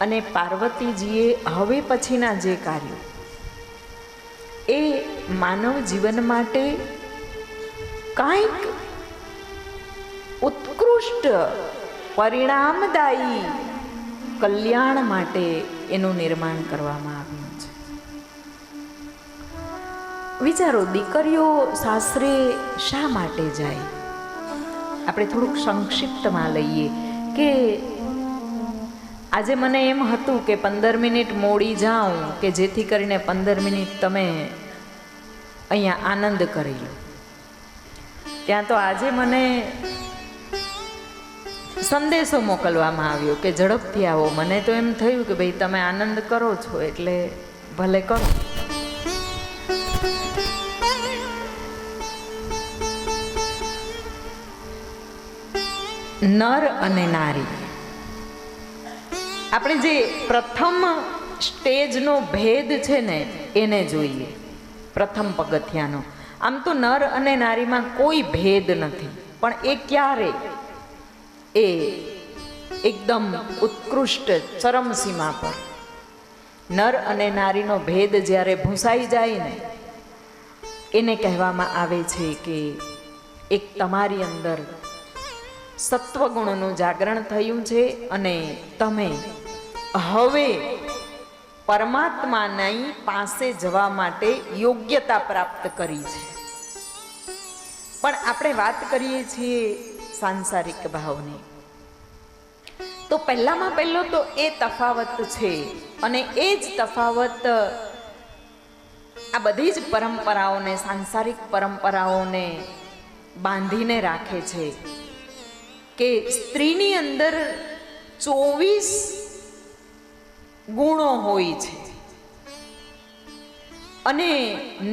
અને પાર્વતીજીએ હવે પછીના જે કાર્યો એ માનવ જીવન માટે કાંઈક ઉત્કૃષ્ટ પરિણામદાયી કલ્યાણ માટે એનું નિર્માણ કરવામાં આવ્યું છે. વિચારો, દીકરીઓ સાસરે શા માટે જાય? આપણે થોડુંક સંક્ષિપ્તમાં લઈએ કે આજે મને એમ હતું કે 15 મિનિટ મોડી જાઉં કે જેથી કરીને 15 મિનિટ તમે અહીંયા આનંદ કરી લો. ત્યાં તો આજે મને સંદેશો મોકલવામાં આવ્યો કે ઝડપથી આવો. મને તો એમ થયું કે ભાઈ તમે આનંદ કરો છો એટલે ભલે કરો. નર અને નારી, આપણે જે પ્રથમ સ્ટેજનો ભેદ છે ને એને જોઈએ, પ્રથમ પગથિયાનો. આમ તો નર અને નારીમાં કોઈ ભેદ નથી, પણ એ ક્યારે એ એકદમ ઉત્કૃષ્ટ ચરમસીમા પર નર અને નારીનો ભેદ જ્યારે ભૂંસાઈ જાય ને એને કહેવામાં આવે છે કે એક તમારી અંદર સત્વગુણનું જાગરણ થયું છે અને તમે હવે પરમાત્માની પાસે જવા માટે યોગ્યતા પ્રાપ્ત કરી છે. પણ આપણે વાત કરીએ છીએ સાંસારિક ભાવની, તો પહેલામાં પહેલો તો એ તફાવત છે અને એ જ તફાવત આ બધી જ પરંપરાઓને, સાંસારિક પરંપરાઓને બાંધીને રાખે છે કે સ્ત્રીની અંદર 24 ગુણો હોય છે અને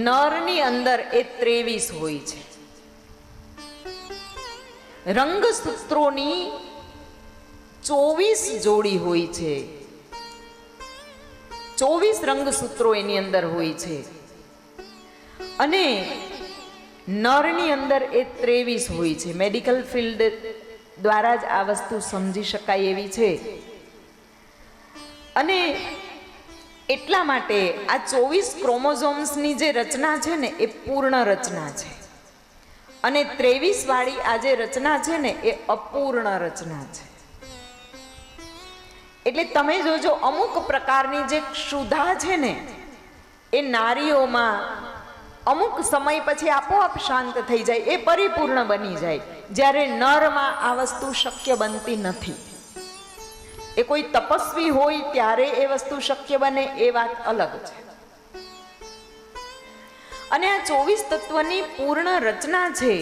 નરની અંદર એ 23 હોય છે. રંગસૂત્રોની 24 જોડી હોય છે, 24 રંગસૂત્રો એની અંદર હોય છે અને નરની અંદર એ 23 હોય છે. મેડિકલ ફિલ્ડ દ્વારા જ આ વસ્તુ સમજી શકાય એવી છે. અને એટલા માટે આ 24 ક્રોમોઝોમ્સની જે રચના છે ને એ પૂર્ણ રચના છે અને 23 વાળી આ જે રચના છે ને એ અપૂર્ણ રચના છે. એટલે તમે જોજો અમુક પ્રકારની જે ક્ષુધા છે ને એ નારીઓમાં અમુક સમય પછી આપોઆપ શાંત થઈ જાય, એ પરિપૂર્ણ બની જાય, જ્યારે નરમાં આ વસ્તુ શક્ય બનતી નથી. એ કોઈ તપસ્વી હોય ત્યારે એ વસ્તુ શક્ય બને, એ વાત અલગ છે. અને આ 24 તત્વની પૂર્ણ રચના છે.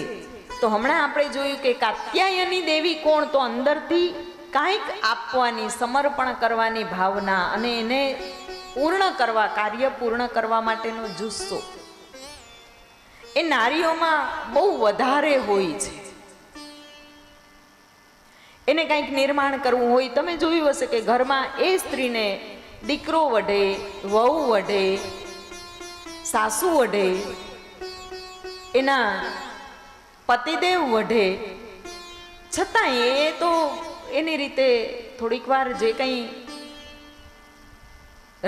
તો હમણાં આપણે જોયું કે કાત્યાયની દેવી કોણ? તો અંદરથી કાંઈક આપવાની, સમર્પણ કરવાની ભાવના અને એને પૂર્ણ કરવા, કાર્ય પૂર્ણ કરવા માટેનો જુસ્સો એ નારીઓમાં બહુ વધારે હોય છે. એને કંઈક નિર્માણ કરવું હોય, તમે જોયું હશે કે ઘરમાં એ સ્ત્રીને દીકરો વઢે, વહુ વઢે, સાસુ વઢે, એના પતિદેવ વઢે, છતાંય એ તો એની રીતે થોડીક વાર જે કંઈ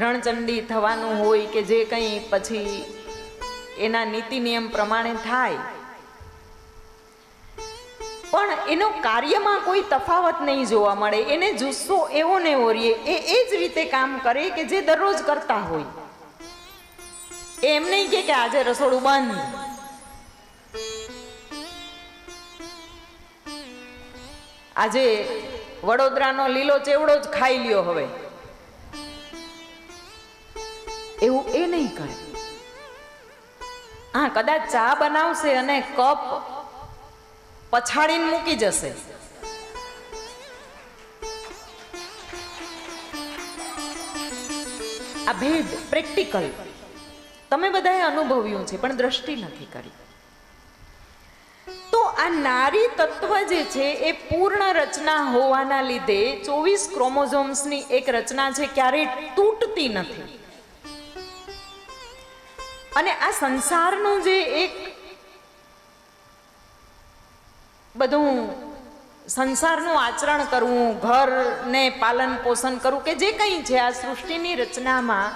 રણચંડી થવાનું હોય કે જે કંઈ પછી એના નીતિ નિયમ પ્રમાણે થાય, પણ એનો કાર્યમાં કોઈ તફાવત નહીં જોવા મળે. એને જુસ્સો એવો ને એવો રહે, એ જ રીતે કામ કરે કે જે દરરોજ કરતા હોય. એમ નહીં કે આજે રસોડું બંધ, આજે વડોદરાનો લીલો ચેવડો જ ખાઈ લ્યો, હવે એવું એ નહીં કરે. હા, કદાચ ચા બનાવશે અને કપ પછાડીને મૂકી જશે, આ ભેદ પ્રેક્ટિકલ તમે બધાએ અનુભવ્યું છે પણ દ્રષ્ટિ નથી કરી. તો આ નારી તત્વ જે છે એ પૂર્ણ રચના હોવાના લીધે 24 ક્રોમોઝોમ્સની એક રચના છે, ક્યારેય તૂટતી નથી. અને આ સંસારનું જે એક બધું સંસારનું આચરણ કરવું, ઘરને પાલન પોષણ કરવું કે જે કંઈ છે આ સૃષ્ટિની રચનામાં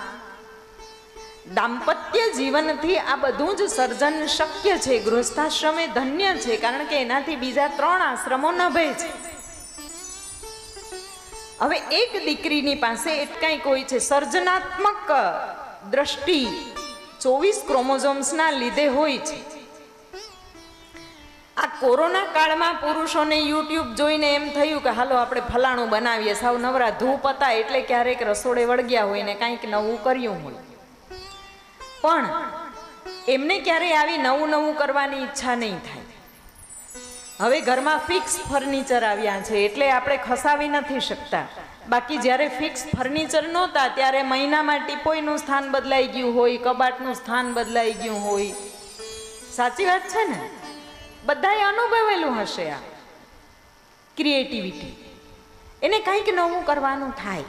દાંપત્ય જીવનથી આ બધું જ સર્જન શક્ય છે. ગૃહસ્થાશ્રમ એ ધન્ય છે, કારણ કે એનાથી બીજા 3 આશ્રમો નભે છે. હવે એક દીકરીની પાસે કંઈક હોય છે, સર્જનાત્મક દ્રષ્ટિ 24 ક્રોમોઝોમ્સના લીધે હોય છે. આ કોરોના કાળમાં પુરુષોને યુટ્યુબ જોઈને એમ થયું કે હાલો આપણે ફલાણું બનાવીએ, સાવ નવરા ધૂપ હતા એટલે ક્યારેક રસોડે વળગ્યા હોય ને કાંઈક નવું કર્યું હોય, પણ એમને ક્યારેય આવી નવું કરવાની ઈચ્છા નહીં થાય. હવે ઘરમાં ફિક્સ ફર્નિચર આવ્યા છે એટલે આપણે ખસાવી નથી શકતા. બાકી જ્યારે ફિક્સ ફર્નિચર નહોતા ત્યારે મહિનામાં ટીપોઈનું સ્થાન બદલાઈ ગયું હોય, કબાટનું સ્થાન બદલાઈ ગયું હોય. સાચી વાત છે ને? બધાએ અનુભવેલું હશે આ ક્રિએટિવિટી. એને કંઈક નવું કરવાનું થાય.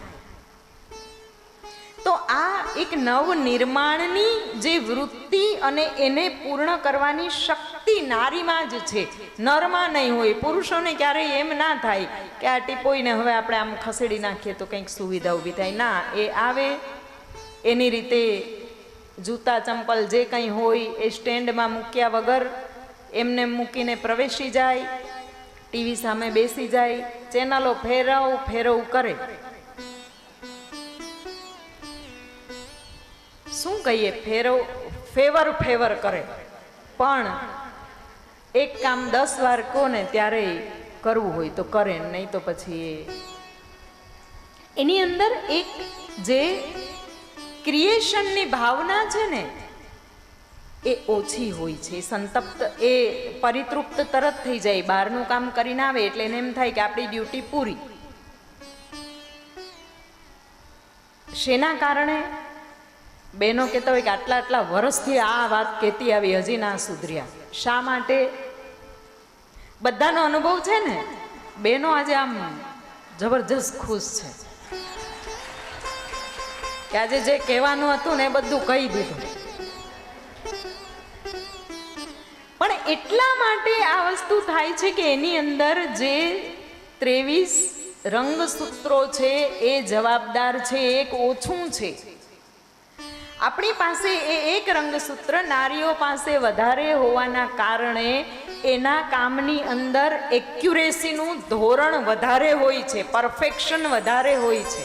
તો આ એક નવ નિર્માણની જે વૃત્તિ અને એને પૂર્ણ કરવાની શક્તિ નારીમાં જ છે, નરમાં નહીં હોય. પુરુષોને ક્યારેય એમ ના થાય કે આ ટીપોઈને હવે આપણે આમ ખસેડી નાખીએ તો કંઈક સુવિધા ઊભી થાય. ના, એ આવે એની રીતે જૂતા ચંપલ જે કંઈ હોય એ સ્ટેન્ડમાં મૂક્યા વગર એમને મૂકીને પ્રવેશી જાય, ટીવી સામે બેસી જાય, ચેનલો ફેરવ કરે. શું કહીએ, ફેવર કરે. પણ એક કામ 10 વાર કહો ને ત્યારે કરવું હોય તો કરે, નહીં તો પછી એની અંદર એક જે ક્રિએશનની ભાવના છે ને એ ઓછી હોય છે. સંતપ્ત, એ પરિતૃપ્ત તરત થઈ જાય. બહારનું કામ કરીને આવે એટલે એને એમ થાય કે આપણી ડ્યુટી પૂરી. શેના કારણે? બહેનો કહેતા હોય કે આટલા વર્ષથી આ વાત કહેતી આવી, હજી ના સુધર્યા. શા માટે? બધાનો અનુભવ છે ને. બહેનો આજે આમ જબરજસ્ત ખુશ છે કે આજે જે કહેવાનું હતું ને એ બધું કહી દીધું. પણ એટલા માટે આ વસ્તુ થાય છે કે એની અંદર જે 23 રંગસૂત્રો છે એ જવાબદાર છે, એક ઓછું છે. આપણી પાસે એ એક રંગસૂત્ર નારીઓ પાસે વધારે હોવાના કારણે એના કામની અંદર એક્યુરેસીનું ધોરણ વધારે હોય છે, પરફેક્શન વધારે હોય છે.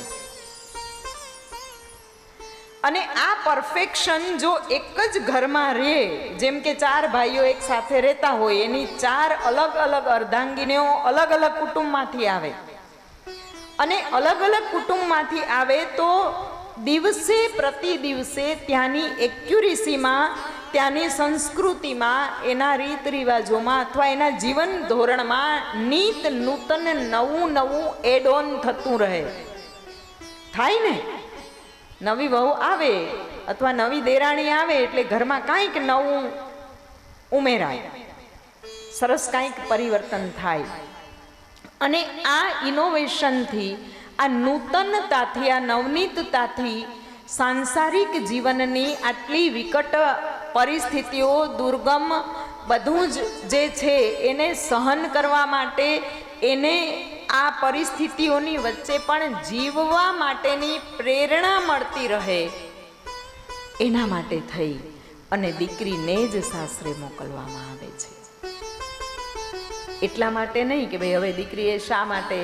અને આ પરફેક્શન જો એક જ ઘરમાં રહે, જેમ કે 4 ભાઈઓ એક સાથે રહેતા હોય, એની 4 અલગ અલગ અર્ધાંગીનીઓ અલગ અલગ કુટુંબમાંથી આવે, અને અલગ અલગ કુટુંબમાંથી આવે તો દિવસે પ્રતિ દિવસે ત્યાંની એક્યુરેસીમાં, ત્યાંની સંસ્કૃતિમાં, એના રીત રિવાજોમાં અથવા એના જીવન ધોરણમાં નીત નૂતન નવું એડ ઓન થતું રહે. થાય ને? નવી વહુ આવે અથવા નવી દેરાણી આવે એટલે ઘરમાં કાંઈક નવું ઉમેરાય, સરસ કાંઈક પરિવર્તન થાય. અને આ ઇનોવેશનથી, આ નૂતનતાથી, આ નવનીતતાથી સાંસારિક જીવનની આટલી વિકટ પરિસ્થિતિઓ, દુર્ગમ બધું જ જે છે એને સહન કરવા માટે, એને આ પરિસ્થિતિઓની વચ્ચે પણ જીવવા માટેની પ્રેરણા મળતી રહે, એના માટે થઈ અને દીકરીને જ સાસરે મોકલવામાં આવે છે. એટલા માટે નહીં કે ભાઈ હવે દીકરીએ શા માટે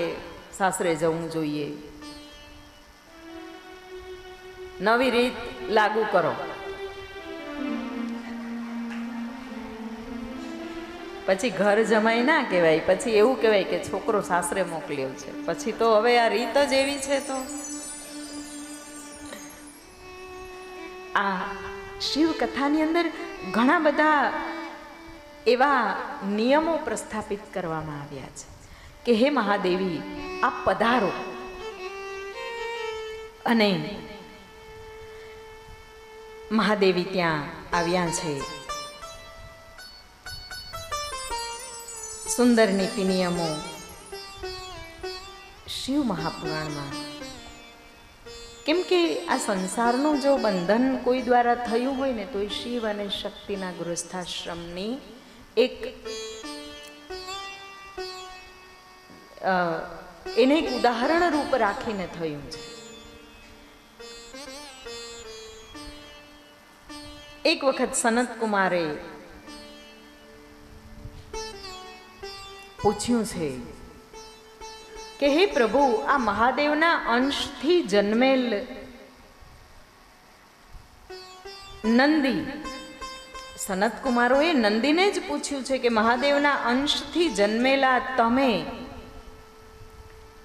સાસરે જવું જોઈએ, નવી રીત લાગુ કરો. પછી ઘર જમાઈ ના કહેવાય, પછી એવું કહેવાય કે છોકરો સાસરે મોકલ્યો છે. પછી તો હવે આ રીત જ એવી છે. તો આ શિવ કથાની અંદર ઘણા બધા એવા નિયમો પ્રસ્થાપિત કરવામાં આવ્યા છે કે હે મહાદેવી આપ પધારો. અને મહાદેવી ત્યાં આવ્યા છે. સુંદર નીતિ નિયમો શિવ મહાપુરાણમાં. કેમ કે આ સંસારનું જો બંધન કોઈ દ્વારા થયું હોય ને તો એ શિવ અને શક્તિના ગૃહસ્થાશ્રમની એક એને એક ઉદાહરણ રૂપ રાખીને થયું છે. એક વખત સનત કુમારે પૂછ્યું છે કે હે પ્રભુ, આ મહાદેવના અંશથી જન્મેલ નંદી, સનત કુમારોએ નંદીને જ પૂછ્યું છે કે મહાદેવના અંશથી જન્મેલા તમે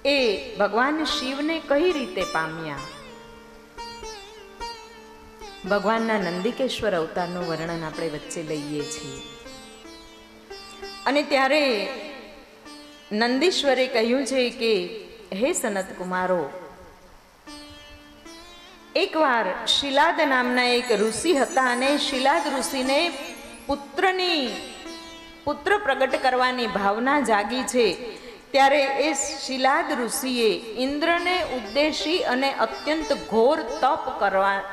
એ ભગવાન શિવને કઈ રીતે પામ્યા? ભગવાનના નંદિકેશ્વર અવતારનું વર્ણન આપણે વચ્ચે લઈએ છીએ. અને ત્યારે નંદીશ્વરે કહ્યું છે કે હે સનત કુમારો, એકવાર શિલાદ નામના એક ઋષિ હતા અને શિલાદ ઋષિને પુત્ર પ્રગટ કરવાની ભાવના જાગી છે. ત્યારે એ શિલાદ ઋષિએ ઇન્દ્રને ઉદ્દેશી અને અત્યંત ઘોર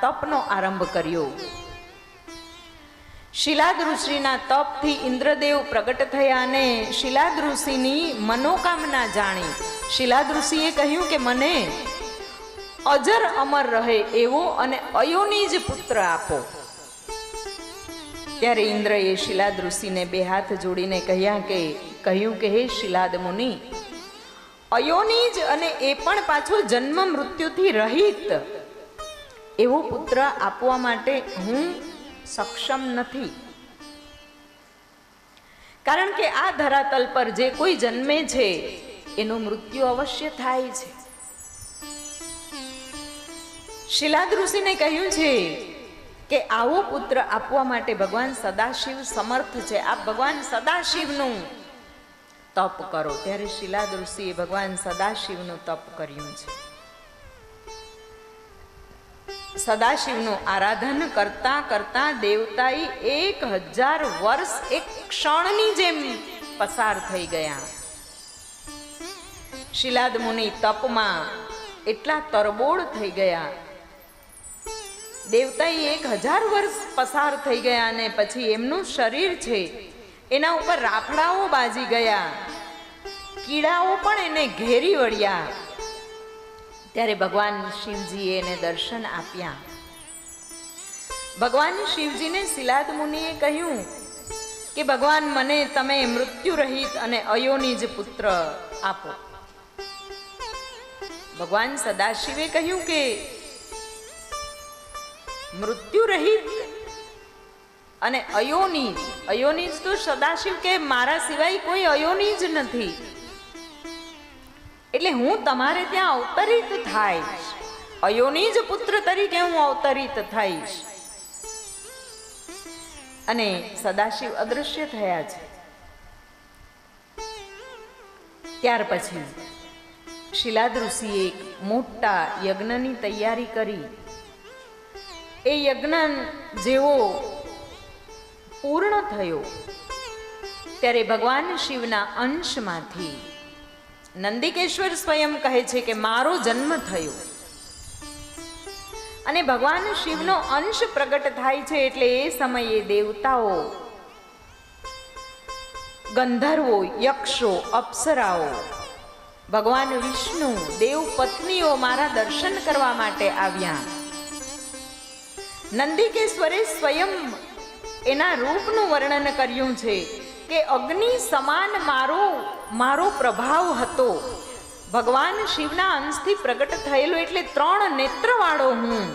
તપનો આરંભ કર્યો. શિલાદ ઋષિના તપથી ઇન્દ્રદેવ પ્રગટ થયા અને શિલાદ ઋષિની મનોકામના જાણી શિલાદ ઋષિએ કહ્યું કે મને અજર અમર રહે એવો અને અયોનિજ પુત્ર આપો. ત્યારે ઇન્દ્રએ શિલાદ ઋષિને બે હાથ જોડીને કહ્યું કે હે શિલાદ મુનિ, અયોનિજ અને એ પણ પાછો જન્મ મૃત્યુથી રહિત એવો પુત્ર આપવા માટે હું સક્ષમ નથી. કારણ કે આ ધરાતલ પર જે કોઈ જન્મે છે એનું મૃત્યુ અવશ્ય થાય છે. શિલાદ ઋષિને કહ્યું છે કે આવો પુત્ર આપવા માટે ભગવાન સદાશિવ સમર્થ છે, આપ ભગવાન સદાશિવનું તપ કરો. ત્યારે શિલાદ ઋષિએ ભગવાન સદાશિવનું તપ કર્યું છે. સદાશિવનું આરાધન કરતા કરતા દેવતાએ 1000 વર્ષ એક ક્ષણની જેમ પસાર થઈ ગયા. શિલાદ મુનિ તપમાં એટલા તરબોળ થઈ ગયા. દેવતાએ 1000 વર્ષ પસાર થઈ ગયા અને પછી એમનું શરીર છે એના ઉપર રાફડાઓ બાજી ગયા, કીડાઓ પણ એને ઘેરી વળ્યા. ત્યારે ભગવાન શિવજીએ એને દર્શન આપ્યા. ભગવાન શિવજીને શિલાદ મુનિએ કહ્યું કે ભગવાન, મને તમે મૃત્યુ રહિત અને અયોનિજ પુત્ર આપો. ભગવાન સદાશિવે કહ્યું કે મૃત્યુ રહિત અને અયોનિજ તો સદાશિવ કે મારા સિવાય કોઈ અયોનિજ નથી, એટલે હું તમારે ત્યાં અવતરિત થઈશ, અયોનિજ પુત્ર તરીકે હું અવતરિત થઈશ. અને સદાશિવ અદૃશ્ય થયા છે. ત્યાર પછી શિલાદ ઋષિએ એક મોટા યજ્ઞની તૈયારી કરી. એ યજ્ઞ જેવો પૂર્ણ થયો ત્યારે ભગવાન શિવના અંશમાંથી નંદિકેશ્વર સ્વયં કહે છે કે મારો જન્મ થયો. અને ભગવાન શિવનો અંશ પ્રગટ થાય છે એટલે એ સમયે દેવતાઓ, ગંધર્વો, યક્ષો, અપ્સરાઓ, ભગવાન વિષ્ણુ, દેવ પત્નીઓ મારા દર્શન કરવા માટે આવ્યા. નંદિકેશ્વરે સ્વયં એના રૂપનું વર્ણન કર્યું છે કે અગ્નિ સમાન મારો પ્રભાવ હતો. ભગવાન શિવના અંશથી પ્રગટ થયેલો એટલે 3 નેત્રવાળો હું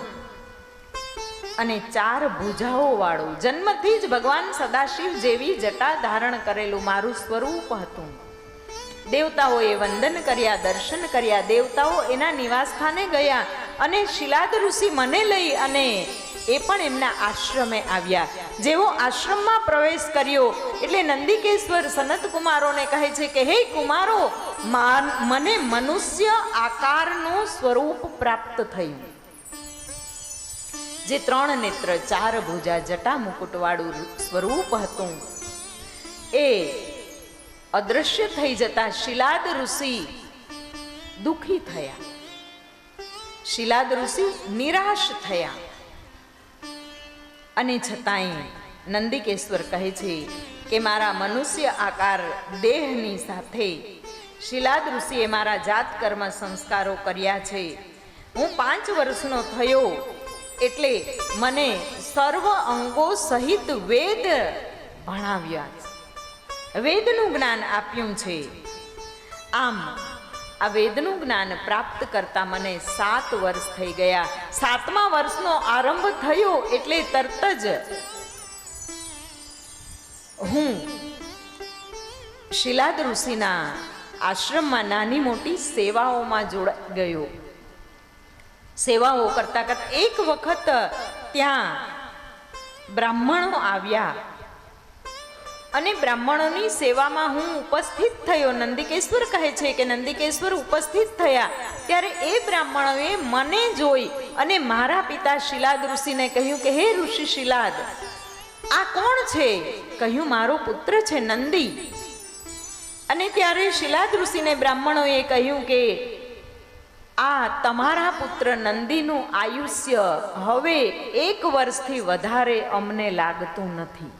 અને 4 ભુજાઓ વાળો. જન્મથી જ ભગવાન સદાશિવ જેવી જટા ધારણ કરેલું મારું સ્વરૂપ હતું. દેવતાઓએ વંદન કર્યા, દર્શન કર્યા. દેવતાઓ એના નિવાસસ્થાને ગયા અને શિલાદ ઋષિ મને લઈ અને એ પણ એમના આશ્રમે આવ્યા. જેવો આશ્રમમાં પ્રવેશ કર્યો એટલે નંદિકેશ્વર સનત કુમારોને કહે છે કે હે કુમારો, મને મનુષ્ય આકારનું સ્વરૂપ પ્રાપ્ત થયું. જે 3 નેત્ર, 4 ભુજા, જટા મુકુટવાળું સ્વરૂપ હતું એ અદૃશ્ય થઈ જતા શિલાદ ઋષિ દુઃખી થયા. શિલાદ ઋષિ નિરાશ થયા. અને છતાંય નંદિકેશ્વર કહે છે કે મારા મનુષ્ય આકાર દેહની સાથે શિલાદ ઋષિએ મારા જાત કર્મ સંસ્કારો કર્યા છે. હું 5 વર્ષનો થયો એટલે મને સર્વ અંગો સહિત વેદ ભણાવ્યા, વેદનું જ્ઞાન આપ્યું છે. આમ આ વેદનું જ્ઞાન પ્રાપ્ત કરતા મને 7 વર્ષ થઈ ગયા. 7મા વર્ષનો આરંભ થયો એટલે તરત જ હું શિલાદ ઋષિના આશ્રમમાં નાની મોટી સેવાઓમાં જોડાઈ ગયો. સેવાઓ કરતા કરતા એક વખત ત્યાં બ્રાહ્મણો આવ્યા અને બ્રાહ્મણોની સેવામાં હું ઉપસ્થિત થયો. નંદિકેશ્વર કહે છે કે નંદિકેશ્વર ઉપસ્થિત થયા ત્યારે એ બ્રાહ્મણોએ મને જોઈ અને મારા પિતા શિલાદ ઋષિને કહ્યું કે હે ઋષિ શિલાદ, આ કોણ છે? કહ્યું મારો પુત્ર છે નંદી. અને ત્યારે શિલાદ ઋષિને બ્રાહ્મણોએ કહ્યું કે આ તમારા પુત્ર નંદીનું આયુષ્ય હવે 1 વર્ષથી વધારે અમને લાગતું નથી.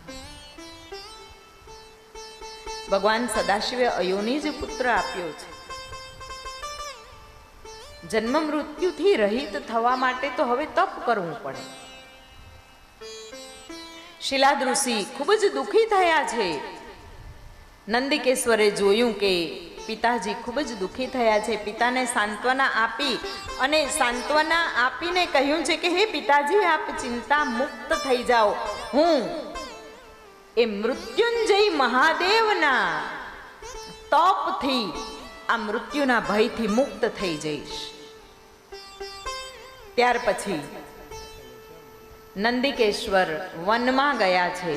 ભગવાન સદાશિવે અયોનિજ પુત્ર આપ્યો છે. જન્મ મૃત્યુથી રહિત થવા માટે તો હવે તપ કરવું પડે. શિલાદ ઋષિ ખૂબ જ દુઃખી થયા છે. નંદિકેશ્વરે જોયું કે પિતાજી ખૂબ જ દુઃખી થયા છે. પિતાને સાંત્વના આપી અને સાંત્વના આપીને કહ્યું છે કે હે પિતાજી, આપ ચિંતા મુક્ત થઈ જાઓ. હું એ મૃત્યુંજય મહાદેવના તપથી આ મૃત્યુના ભયથી મુક્ત થઈ જઈશ. ત્યાર પછી નંદિકેશ્વર વનમાં ગયા છે,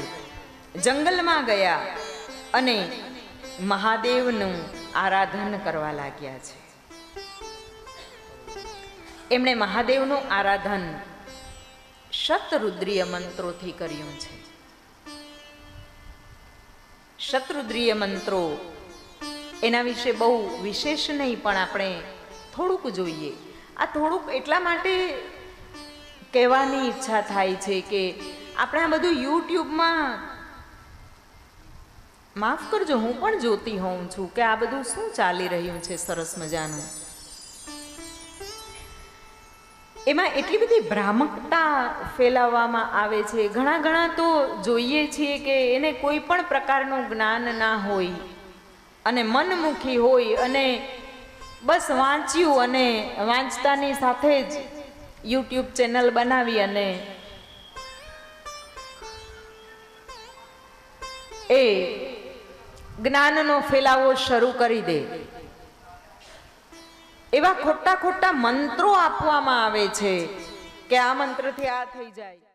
જંગલમાં ગયા અને મહાદેવનું આરાધન કરવા લાગ્યા છે. એમણે મહાદેવનું આરાધન શતરુદ્રીય મંત્રોથી કર્યું છે. શતરુદ્રીય મંત્રો એના વિશે બહુ વિશેષ નહીં, પણ આપણે થોડુંક જોઈએ. આ થોડુંક એટલા માટે કહેવાની ઈચ્છા થાય છે કે આપણે આ બધું યુટ્યુબમાં, માફ કરજો હું પણ જોતી હોઉં છું કે આ બધું શું ચાલી રહ્યું છે સરસ મજાનું. એમાં એટલી બધી ભ્રામકતા ફેલાવવામાં આવે છે. ઘણા તો જોઈએ છીએ કે એને કોઈ પણ પ્રકારનું જ્ઞાન ના હોય અને મનમુખી હોય અને બસ વાંચ્યું અને વાંચતાની સાથે જ યુટ્યુબ ચેનલ બનાવી અને એ જ્ઞાનનો ફેલાવો શરૂ કરી દે. એવા ખોટા મંત્રો આપવામાં આવે છે કે આ મંત્રથી આ થઈ જાય.